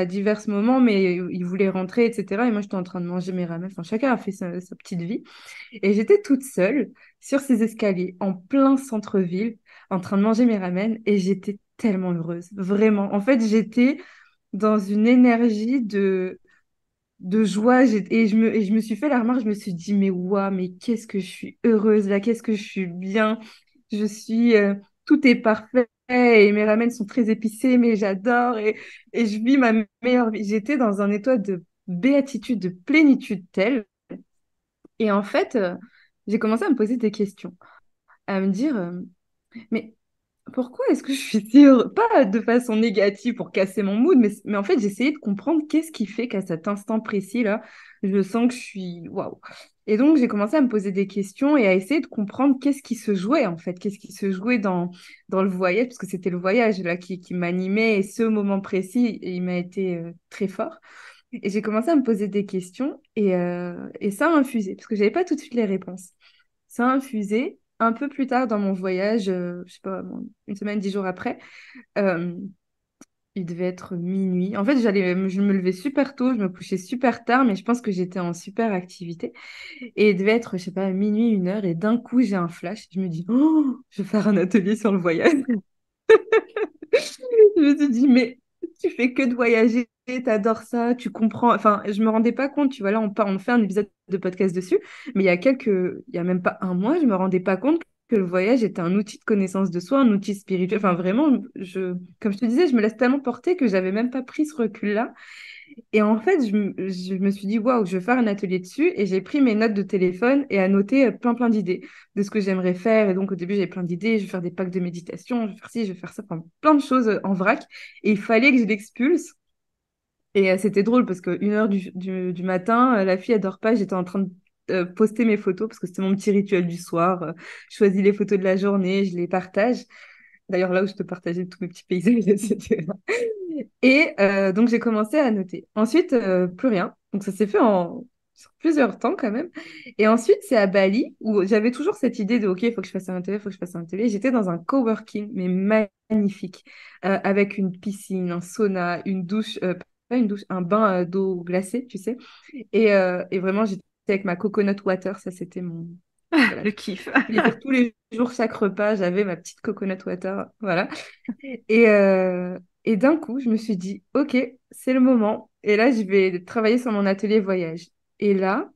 divers moments, mais ils voulaient rentrer, etc. Et moi, j'étais en train de manger mes ramen. Enfin, chacun a fait sa petite vie. Et j'étais toute seule sur ces escaliers en plein centre-ville en train de manger mes ramen et j'étais tellement heureuse, vraiment. En fait, j'étais dans une énergie de joie. Et je me suis fait la remarque, je me suis dit, mais waouh, mais qu'est-ce que je suis heureuse là, qu'est-ce que je suis bien. Je suis, tout est parfait et mes ramen sont très épicés, mais j'adore et je vis ma meilleure vie. J'étais dans un état de béatitude, de plénitude telle. Et en fait, j'ai commencé à me poser des questions, à me dire, mais pourquoi est-ce que je suis si heureuse? Pas de façon négative pour casser mon mood, mais en fait, j'essayais de comprendre qu'est-ce qui fait qu'à cet instant précis-là, je sens que je suis waouh. Et donc, j'ai commencé à me poser des questions et à essayer de comprendre qu'est-ce qui se jouait, en fait, qu'est-ce qui se jouait dans le voyage, parce que c'était le voyage là qui m'animait et ce moment précis, il m'a été très fort. Et j'ai commencé à me poser des questions et ça a infusé, parce que j'avais pas tout de suite les réponses. Ça a infusé un peu plus tard dans mon voyage, je sais pas, bon, une semaine, 10 jours après. euh, il devait être minuit. En fait, je me levais super tôt, je me couchais super tard, mais je pense que j'étais en super activité. Et il devait être, je sais pas, minuit, 1 heure, et d'un coup, j'ai un flash. Je me dis, oh, je vais faire un atelier sur le voyage. Je me suis dit, mais tu fais que de voyager, t'adores ça, tu comprends. Enfin, je me rendais pas compte, tu vois, là, on fait un épisode de podcast dessus, mais il y a même pas un mois, je me rendais pas compte que le voyage était un outil de connaissance de soi, un outil spirituel. Enfin, vraiment, comme je te disais, je me laisse tellement porter que j'avais même pas pris ce recul-là. Et en fait, je me suis dit, waouh, je vais faire un atelier dessus. Et j'ai pris mes notes de téléphone et annoté plein, plein d'idées de ce que j'aimerais faire. Et donc, au début, j'avais plein d'idées. Je vais faire des packs de méditation, je vais faire ci, je vais faire ça, enfin, plein de choses en vrac. Et il fallait que je l'expulse. Et c'était drôle parce que 1 heure du matin, la fille, elle dort pas. J'étais en train de poster mes photos parce que c'était mon petit rituel du soir. Je choisis les photos de la journée, je les partage. D'ailleurs, là où je te partageais tous mes petits paysages, etc. Et donc, j'ai commencé à noter. Ensuite, plus rien. Donc, ça s'est fait sur plusieurs temps quand même. Et ensuite, c'est à Bali où j'avais toujours cette idée de, OK, il faut que je fasse un télé, il faut que je fasse un télé. J'étais dans un coworking, mais magnifique, avec une piscine, un sauna, une douche, pas une douche, un bain d'eau glacée, tu sais. Et vraiment, j'étais avec ma coconut water. Ça, c'était mon... Voilà, Le kiff. plaisir tous les jours, chaque repas, j'avais ma petite coconut water. Voilà. Et d'un coup, je me suis dit, OK, c'est le moment. Et là, je vais travailler sur mon atelier voyage. Et là,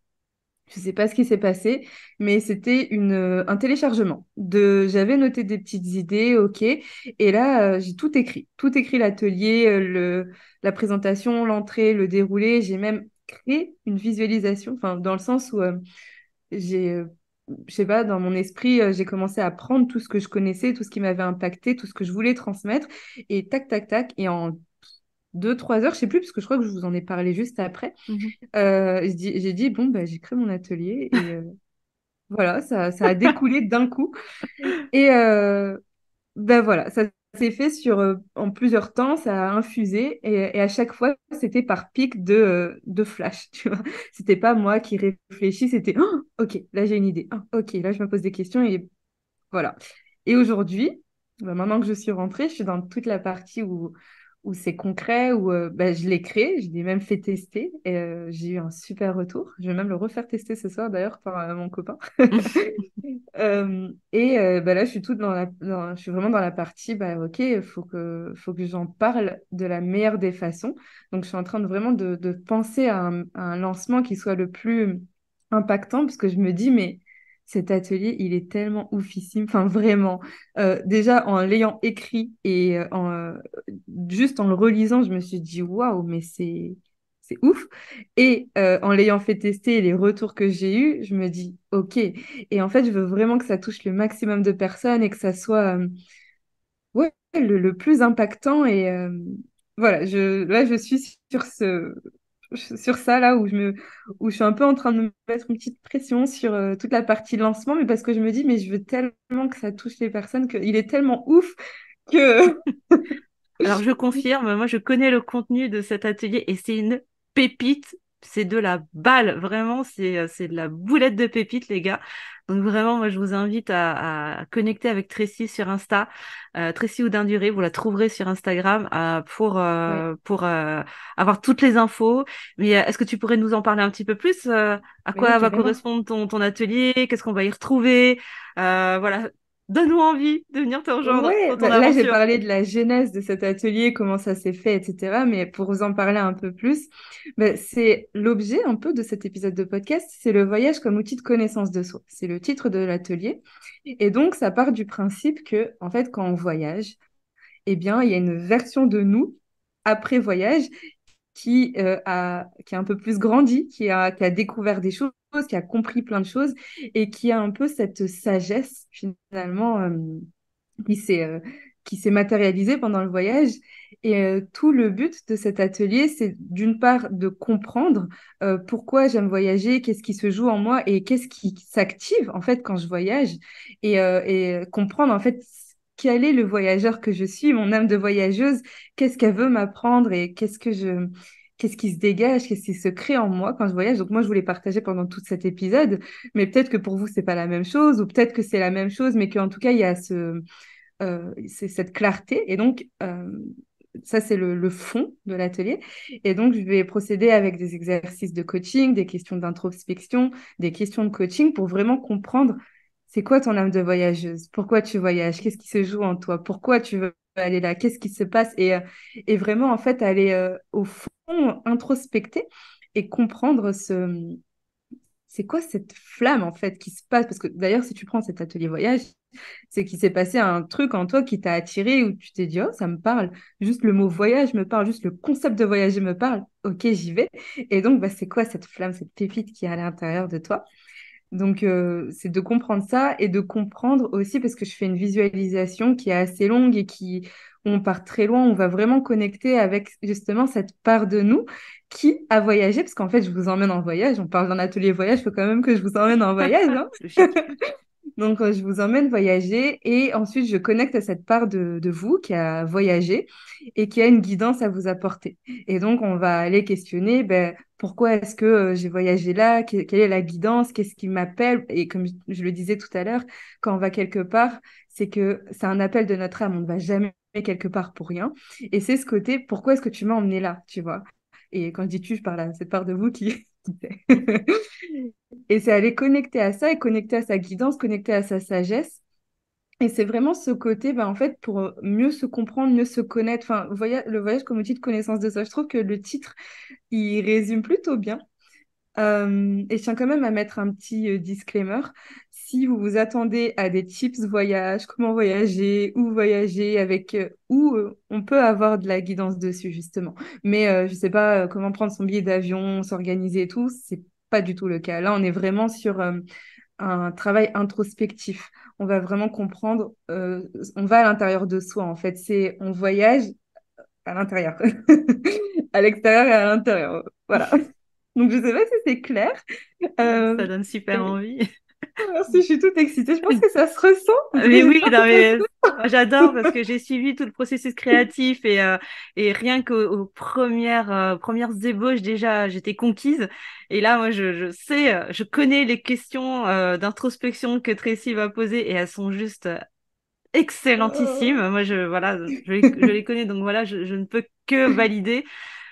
je ne sais pas ce qui s'est passé, mais c'était un téléchargement. J'avais noté des petites idées, OK. Et là, j'ai tout écrit. Tout écrit l'atelier, la présentation, l'entrée, le déroulé. J'ai même créé une visualisation, enfin, dans le sens où je sais pas, dans mon esprit, j'ai commencé à prendre tout ce que je connaissais, tout ce qui m'avait impacté, tout ce que je voulais transmettre, et tac, tac, tac, et en 2, 3 heures, je sais plus, parce que je crois que je vous en ai parlé juste après, Mhm. j'ai dit, bon, bah, j'ai créé mon atelier, et voilà, ça a découlé d'un coup, et ben voilà, ça s'est fait en plusieurs temps, ça a infusé et à chaque fois, c'était par pic de flash, tu vois. C'était pas moi qui réfléchis, c'était oh, OK, là j'ai une idée. Oh, OK, là je me pose des questions et voilà. Et aujourd'hui, ben, maintenant que je suis rentrée, je suis dans toute la partie où c'est concret, où bah, je l'ai créé, je l'ai même fait tester et j'ai eu un super retour. Je vais même le refaire tester ce soir d'ailleurs par mon copain. Bah, là, je suis je suis vraiment dans la partie, bah, ok, faut que j'en parle de la meilleure des façons. Donc, je suis en train de vraiment de penser à un lancement qui soit le plus impactant, parce que je me dis, mais cet atelier, il est tellement oufissime. Enfin, vraiment. Déjà, en l'ayant écrit et juste en le relisant, je me suis dit, waouh, mais c'est ouf. Et en l'ayant fait tester et les retours que j'ai eus, je me dis, ok. Et en fait, je veux vraiment que ça touche le maximum de personnes et que ça soit ouais, le plus impactant. Et voilà, là, je suis sur ça, là, où je suis un peu en train de me mettre une petite pression sur toute la partie lancement, mais parce que je me dis, mais je veux tellement que ça touche les personnes, qu'il est tellement ouf que... Alors, je confirme, moi, je connais le contenu de cet atelier et c'est une pépite. C'est de la balle, vraiment, c'est de la boulette de pépite, les gars. Donc, vraiment, moi, je vous invite à connecter avec Tracy sur Insta, Tracy Houdin-Duré. Vous la trouverez sur Instagram Ouais, pour avoir toutes les infos. Mais est-ce que tu pourrais nous en parler un petit peu plus? À mais oui, quoi va carrément. correspondre ton atelier? Qu'est-ce qu'on va y retrouver? Voilà, donne-nous envie de venir te rejoindre Ouais, dans ton bah, là j'ai aventure. parlé de la genèse de cet atelier, comment ça s'est fait, etc. Mais pour vous en parler un peu plus, bah, c'est l'objet un peu de cet épisode de podcast, c'est le voyage comme outil de connaissance de soi. C'est le titre de l'atelier. Et donc ça part du principe que, en fait, quand on voyage, eh bien, il y a une version de nous après voyage qui a un peu plus grandi, qui a découvert des choses, qui a compris plein de choses et qui a un peu cette sagesse finalement qui s'est euh, qui s'est matérialisée pendant le voyage. Et tout le but de cet atelier, c'est d'une part de comprendre pourquoi j'aime voyager, qu'est-ce qui se joue en moi et qu'est-ce qui s'active en fait quand je voyage et comprendre en fait quel est le voyageur que je suis, mon âme de voyageuse, qu'est-ce qu'elle veut m'apprendre et qu'est-ce qui se dégage, qu'est-ce qui se crée en moi quand je voyage. Donc moi, je voulais partager pendant tout cet épisode, mais peut-être que pour vous, c'est pas la même chose, ou peut-être que c'est la même chose, mais qu'en tout cas, il y a c'est cette clarté. Et donc, ça, c'est le fond de l'atelier. Et donc, je vais procéder avec des exercices de coaching, des questions d'introspection, des questions de coaching pour vraiment comprendre c'est quoi ton âme de voyageuse, pourquoi tu voyages, qu'est-ce qui se joue en toi, pourquoi tu veux aller là, qu'est-ce qui se passe et vraiment, en fait, aller au fond, introspecter et comprendre c'est quoi cette flamme en fait qui se passe? Parce que d'ailleurs, si tu prends cet atelier voyage, c'est qu'il s'est passé un truc en toi qui t'a attiré où tu t'es dit, oh, ça me parle. Juste le mot voyage me parle, juste le concept de voyager me parle. Ok, j'y vais. Et donc, bah, c'est quoi cette flamme, cette pépite qui est à l'intérieur de toi? Donc, c'est de comprendre ça et de comprendre aussi, parce que je fais une visualisation qui est assez longue et où on part très loin, on va vraiment connecter avec justement cette part de nous qui a voyagé, parce qu'en fait, je vous emmène en voyage, on parle d'un atelier voyage, il faut quand même que je vous emmène en voyage, hein. Logique. Donc, je vous emmène voyager et ensuite, je connecte à cette part de vous qui a voyagé et qui a une guidance à vous apporter. Et donc, on va aller questionner ben, pourquoi est-ce que j'ai voyagé là, quelle est la guidance, qu'est-ce qui m'appelle. Et comme je le disais tout à l'heure, quand on va quelque part, c'est que c'est un appel de notre âme. On ne va jamais quelque part pour rien. Et c'est ce côté, pourquoi est-ce que tu m'as emmené là, tu vois? Et quand je dis tu, je parle à cette part de vous qui... qui fait. Et c'est aller connecter à ça et connecter à sa guidance, connecter à sa sagesse. Et c'est vraiment ce côté, bah, en fait, pour mieux se comprendre, mieux se connaître. Enfin, le voyage comme outil de connaissance de soi. Je trouve que le titre, il résume plutôt bien. Et je tiens quand même à mettre un petit disclaimer. Si vous vous attendez à des tips voyage, comment voyager, où voyager, avec où on peut avoir de la guidance dessus, justement. Mais je sais pas comment prendre son billet d'avion, s'organiser et tout, c'est pas du tout le cas. Là, on est vraiment sur un travail introspectif. On va vraiment comprendre, on va à l'intérieur de soi, en fait. On voyage à l'intérieur, à l'extérieur et à l'intérieur. Voilà. Donc, je sais pas si c'est clair. Ça Euh, donne super et- envie. Merci, je suis toute excitée. Je pense que ça se ressent, parce que Mais oui, j'espère que non, ça mais se moi, j'adore parce que j'ai suivi tout le processus créatif et rien qu'aux premières ébauches déjà, j'étais conquise. Et là, moi, je sais, je connais les questions d'introspection que Tracy va poser et elles sont juste excellentissime. Oh. Moi, voilà, je les connais, donc voilà, je ne peux que valider.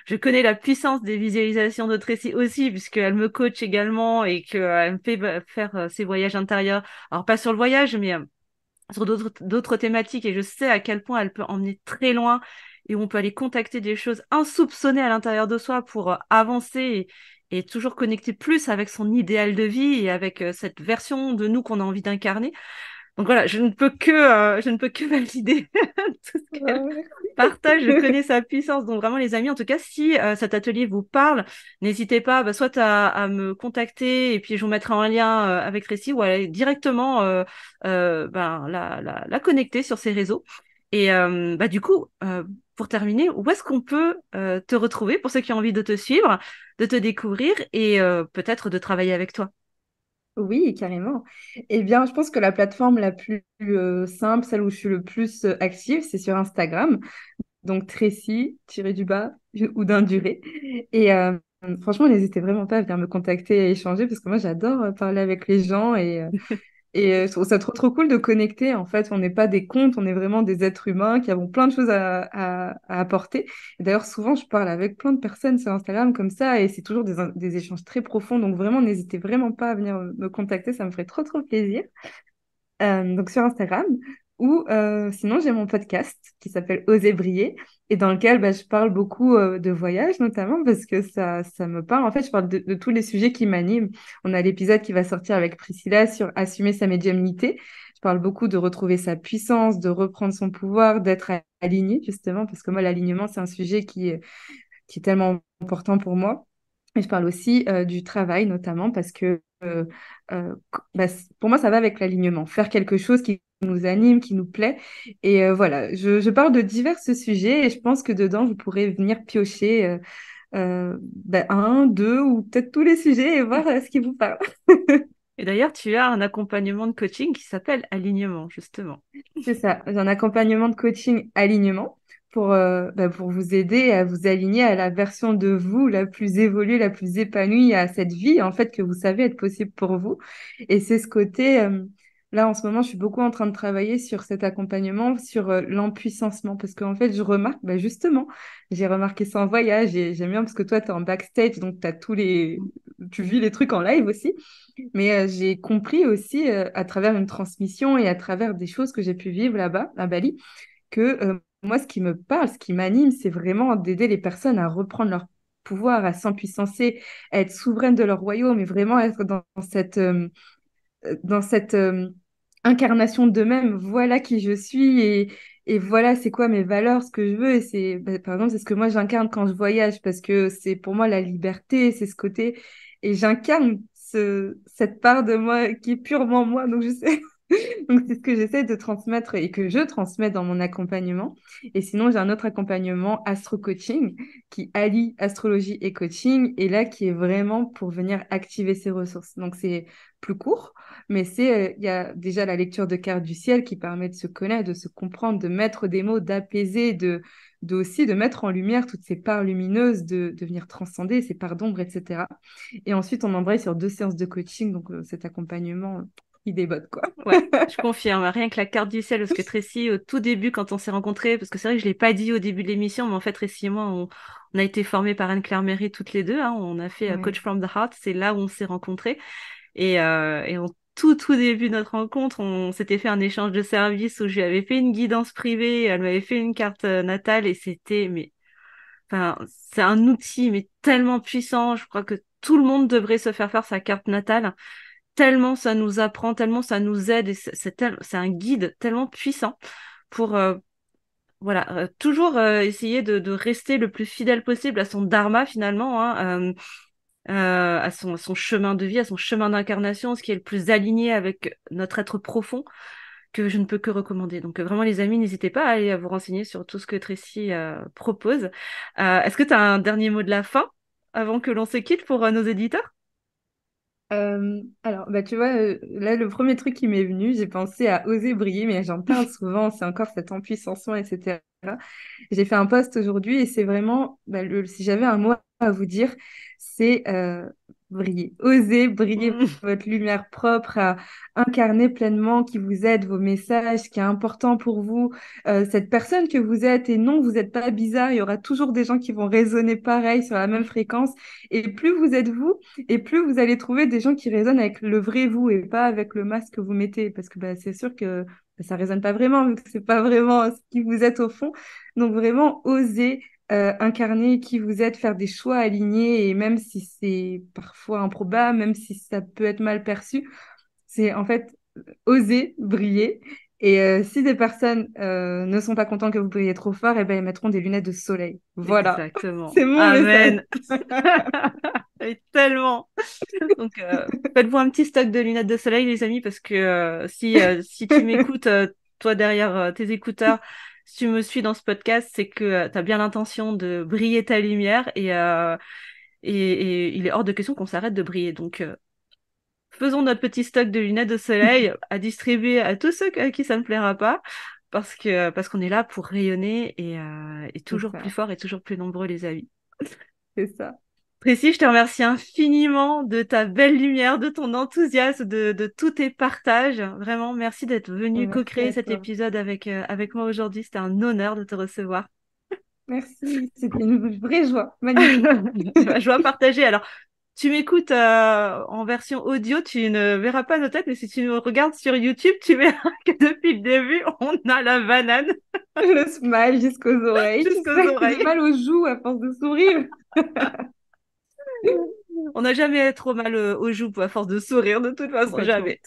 Je connais la puissance des visualisations de Tracy aussi, puisqu'elle me coach également et qu'elle me fait faire ses voyages intérieurs. Alors, pas sur le voyage, mais sur d'autres thématiques. Et je sais à quel point elle peut emmener très loin et on peut aller contacter des choses insoupçonnées à l'intérieur de soi pour avancer et toujours connecter plus avec son idéal de vie et avec cette version de nous qu'on a envie d'incarner. Donc voilà, je ne peux que valider tout ce qu'elle Oh, partage. Je merci. connais sa puissance. Donc vraiment, les amis, en tout cas, si cet atelier vous parle, n'hésitez pas, bah, soit à me contacter et puis je vous mettrai en lien avec Tracy ou à aller directement ben, la connecter sur ses réseaux. Et bah, du coup, pour terminer, où est-ce qu'on peut te retrouver pour ceux qui ont envie de te suivre, de te découvrir et peut-être de travailler avec toi? Oui, carrément. Eh bien, je pense que la plateforme la plus simple, celle où je suis le plus active, c'est sur Instagram. Donc Tracy, tiré du bas, ou d'un duré. Et franchement, n'hésitez vraiment pas à venir me contacter et échanger parce que moi, j'adore parler avec les gens et je trouve ça trop, trop cool de connecter. En fait, on n'est pas des comptes, on est vraiment des êtres humains qui avons plein de choses à apporter. Et d'ailleurs, souvent, je parle avec plein de personnes sur Instagram comme ça et c'est toujours des échanges très profonds. Donc vraiment, n'hésitez vraiment pas à venir me contacter, ça me ferait trop, trop plaisir. Donc sur Instagram, ou sinon j'ai mon podcast qui s'appelle Oser briller et dans lequel bah, je parle beaucoup de voyage notamment parce que ça me parle. En fait, je parle de tous les sujets qui m'animent. On a l'épisode qui va sortir avec Priscilla sur assumer sa médiumnité. Je parle beaucoup de retrouver sa puissance, de reprendre son pouvoir, d'être aligné justement parce que moi l'alignement c'est un sujet qui est tellement important pour moi. Et je parle aussi du travail, notamment parce que bah, pour moi, ça va avec l'alignement. Faire quelque chose qui nous anime, qui nous plaît. Et voilà, je parle de divers sujets et je pense que dedans, vous pourrez venir piocher bah, un, deux ou peut-être tous les sujets et voir ce qui vous parle. Et d'ailleurs, tu as un accompagnement de coaching qui s'appelle Alignement, justement. C'est ça, j'ai un accompagnement de coaching alignement bah, pour vous aider à vous aligner à la version de vous la plus évoluée, la plus épanouie, à cette vie en fait que vous savez être possible pour vous. Et c'est ce côté, là en ce moment, je suis beaucoup en train de travailler sur cet accompagnement, sur l'empuissancement, parce qu'en fait, je remarque, bah, justement, j'ai remarqué ça en voyage, et j'aime bien parce que toi, tu es en backstage, donc tu vis les trucs en live aussi. Mais j'ai compris aussi à travers une transmission et à travers des choses que j'ai pu vivre là-bas, à Bali, que moi, ce qui me parle, ce qui m'anime, c'est vraiment d'aider les personnes à reprendre leur pouvoir, à s'empuissancer, à être souveraines de leur royaume et vraiment être dans cette incarnation d'eux-mêmes. Voilà qui je suis et voilà c'est quoi mes valeurs, ce que je veux. Et c'est, bah, par exemple, c'est ce que moi j'incarne quand je voyage parce que c'est pour moi la liberté, c'est ce côté. Et j'incarne cette part de moi qui est purement moi. Donc, je sais. Donc, c'est ce que j'essaie de transmettre et que je transmets dans mon accompagnement. Et sinon, j'ai un autre accompagnement astro-coaching qui allie astrologie et coaching et là qui est vraiment pour venir activer ses ressources. Donc, c'est plus court, mais il y a déjà la lecture de cartes du ciel qui permet de se connaître, de se comprendre, de mettre des mots, d'apaiser, de aussi de mettre en lumière toutes ces parts lumineuses, de venir transcender ces parts d'ombre, etc. Et ensuite, on embraye sur 2 séances de coaching, donc cet accompagnement, il débote, quoi. Ouais, je confirme. Rien que la carte du ciel, parce que Tracy, au tout début, quand on s'est rencontrés, parce que c'est vrai que je l'ai pas dit au début de l'émission, mais en fait, Tracy et moi, on a été formés par Anne-Claire Méry toutes les deux. Hein. On a fait Ouais. Coach from the Heart. C'est là où on s'est rencontrés. Et au tout début de notre rencontre, on s'était fait un échange de services où je lui avais fait une guidance privée, elle m'avait fait une carte natale et c'était, mais, enfin, c'est un outil, mais tellement puissant. Je crois que tout le monde devrait se faire sa carte natale tellement ça nous apprend, tellement ça nous aide, et c'est un guide tellement puissant pour voilà, toujours essayer de rester le plus fidèle possible à son dharma finalement, hein, à son chemin de vie, à son chemin d'incarnation, ce qui est le plus aligné avec notre être profond, que je ne peux que recommander. Donc vraiment les amis, n'hésitez pas à aller vous renseigner sur tout ce que Tracy propose. Est-ce que tu as un dernier mot de la fin avant que l'on se quitte pour nos éditeurs? Alors, bah, tu vois, là, le premier truc qui m'est venu, j'ai pensé à oser briller, mais j'en parle souvent, c'est encore cet empuissancement, etc. J'ai fait un post aujourd'hui et c'est vraiment, bah, si j'avais un mot à vous dire, c'est briller. Osez briller Mm. votre lumière propre, à incarner pleinement qui vous êtes, vos messages, ce qui est important pour vous, cette personne que vous êtes. Et non, vous n'êtes pas bizarre. Il y aura toujours des gens qui vont résonner pareil sur la même fréquence. Et plus vous êtes vous, et plus vous allez trouver des gens qui résonnent avec le vrai vous et pas avec le masque que vous mettez. Parce que bah, c'est sûr que ça résonne pas vraiment, vu que c'est pas vraiment ce qui vous êtes au fond. Donc vraiment, osez incarner qui vous êtes, faire des choix alignés, et même si c'est parfois improbable, même si ça peut être mal perçu, c'est en fait oser briller. Et si des personnes ne sont pas contentes que vous brillez trop fort, eh ben, ils mettront des lunettes de soleil. Voilà, Exactement. c'est mon message. Amen. Et tellement. Donc, faites-vous un petit stock de lunettes de soleil, les amis, parce que si tu m'écoutes, toi derrière tes écouteurs, si tu me suis dans ce podcast, c'est que tu as bien l'intention de briller ta lumière et il est hors de question qu'on s'arrête de briller. Donc, faisons notre petit stock de lunettes de soleil à distribuer à tous ceux à qui ça ne plaira pas, parce qu'on est là pour rayonner et C'est toujours plus ça, fort et toujours plus nombreux, les amis. c'est ça. Précis, je te remercie infiniment de ta belle lumière, de ton enthousiasme, de tous tes partages. Vraiment, merci d'être venu Merci co-créer à cet toi. épisode avec moi aujourd'hui. C'était un honneur de te recevoir. Merci, c'était une vraie joie. Magnifique. Ma joie partagée. Alors, tu m'écoutes en version audio, tu ne verras pas nos têtes, mais si tu nous regardes sur YouTube, tu verras que depuis le début, on a la banane Le smile jusqu'aux oreilles. jusqu'aux J'espère que j'ai oreilles. mal aux joues à force de sourire. On n'a jamais trop mal aux joues à force de sourire, de toute façon, Complètement. jamais.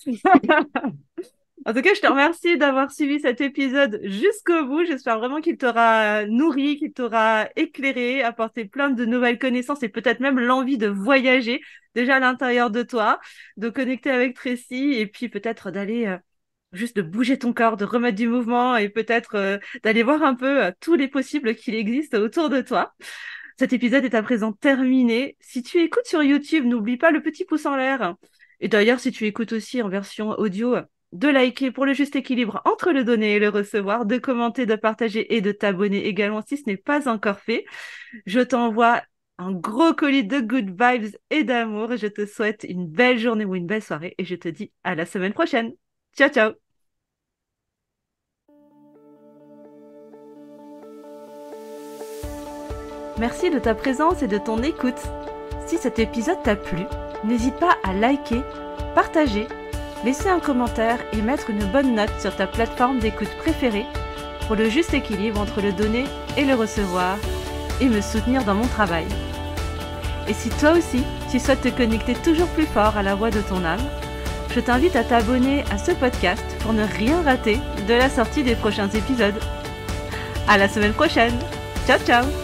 En tout cas, je te remercie d'avoir suivi cet épisode jusqu'au bout. J'espère vraiment qu'il t'aura nourri, qu'il t'aura éclairé, apporté plein de nouvelles connaissances et peut-être même l'envie de voyager déjà à l'intérieur de toi, de connecter avec Tracy et puis peut-être d'aller juste de bouger ton corps, de remettre du mouvement et peut-être d'aller voir un peu tous les possibles qu'il existe autour de toi. Cet épisode est à présent terminé. Si tu écoutes sur YouTube, n'oublie pas le petit pouce en l'air. Et d'ailleurs, si tu écoutes aussi en version audio, de liker pour le juste équilibre entre le donner et le recevoir, de commenter, de partager et de t'abonner également si ce n'est pas encore fait. Je t'envoie un gros colis de good vibes et d'amour. Je te souhaite une belle journée ou une belle soirée et je te dis à la semaine prochaine. Ciao, ciao! Merci de ta présence et de ton écoute. Si cet épisode t'a plu, n'hésite pas à liker, partager, laisser un commentaire et mettre une bonne note sur ta plateforme d'écoute préférée pour le juste équilibre entre le donner et le recevoir et me soutenir dans mon travail. Et si toi aussi, tu souhaites te connecter toujours plus fort à la voix de ton âme, je t'invite à t'abonner à ce podcast pour ne rien rater de la sortie des prochains épisodes. À la semaine prochaine. Ciao, ciao!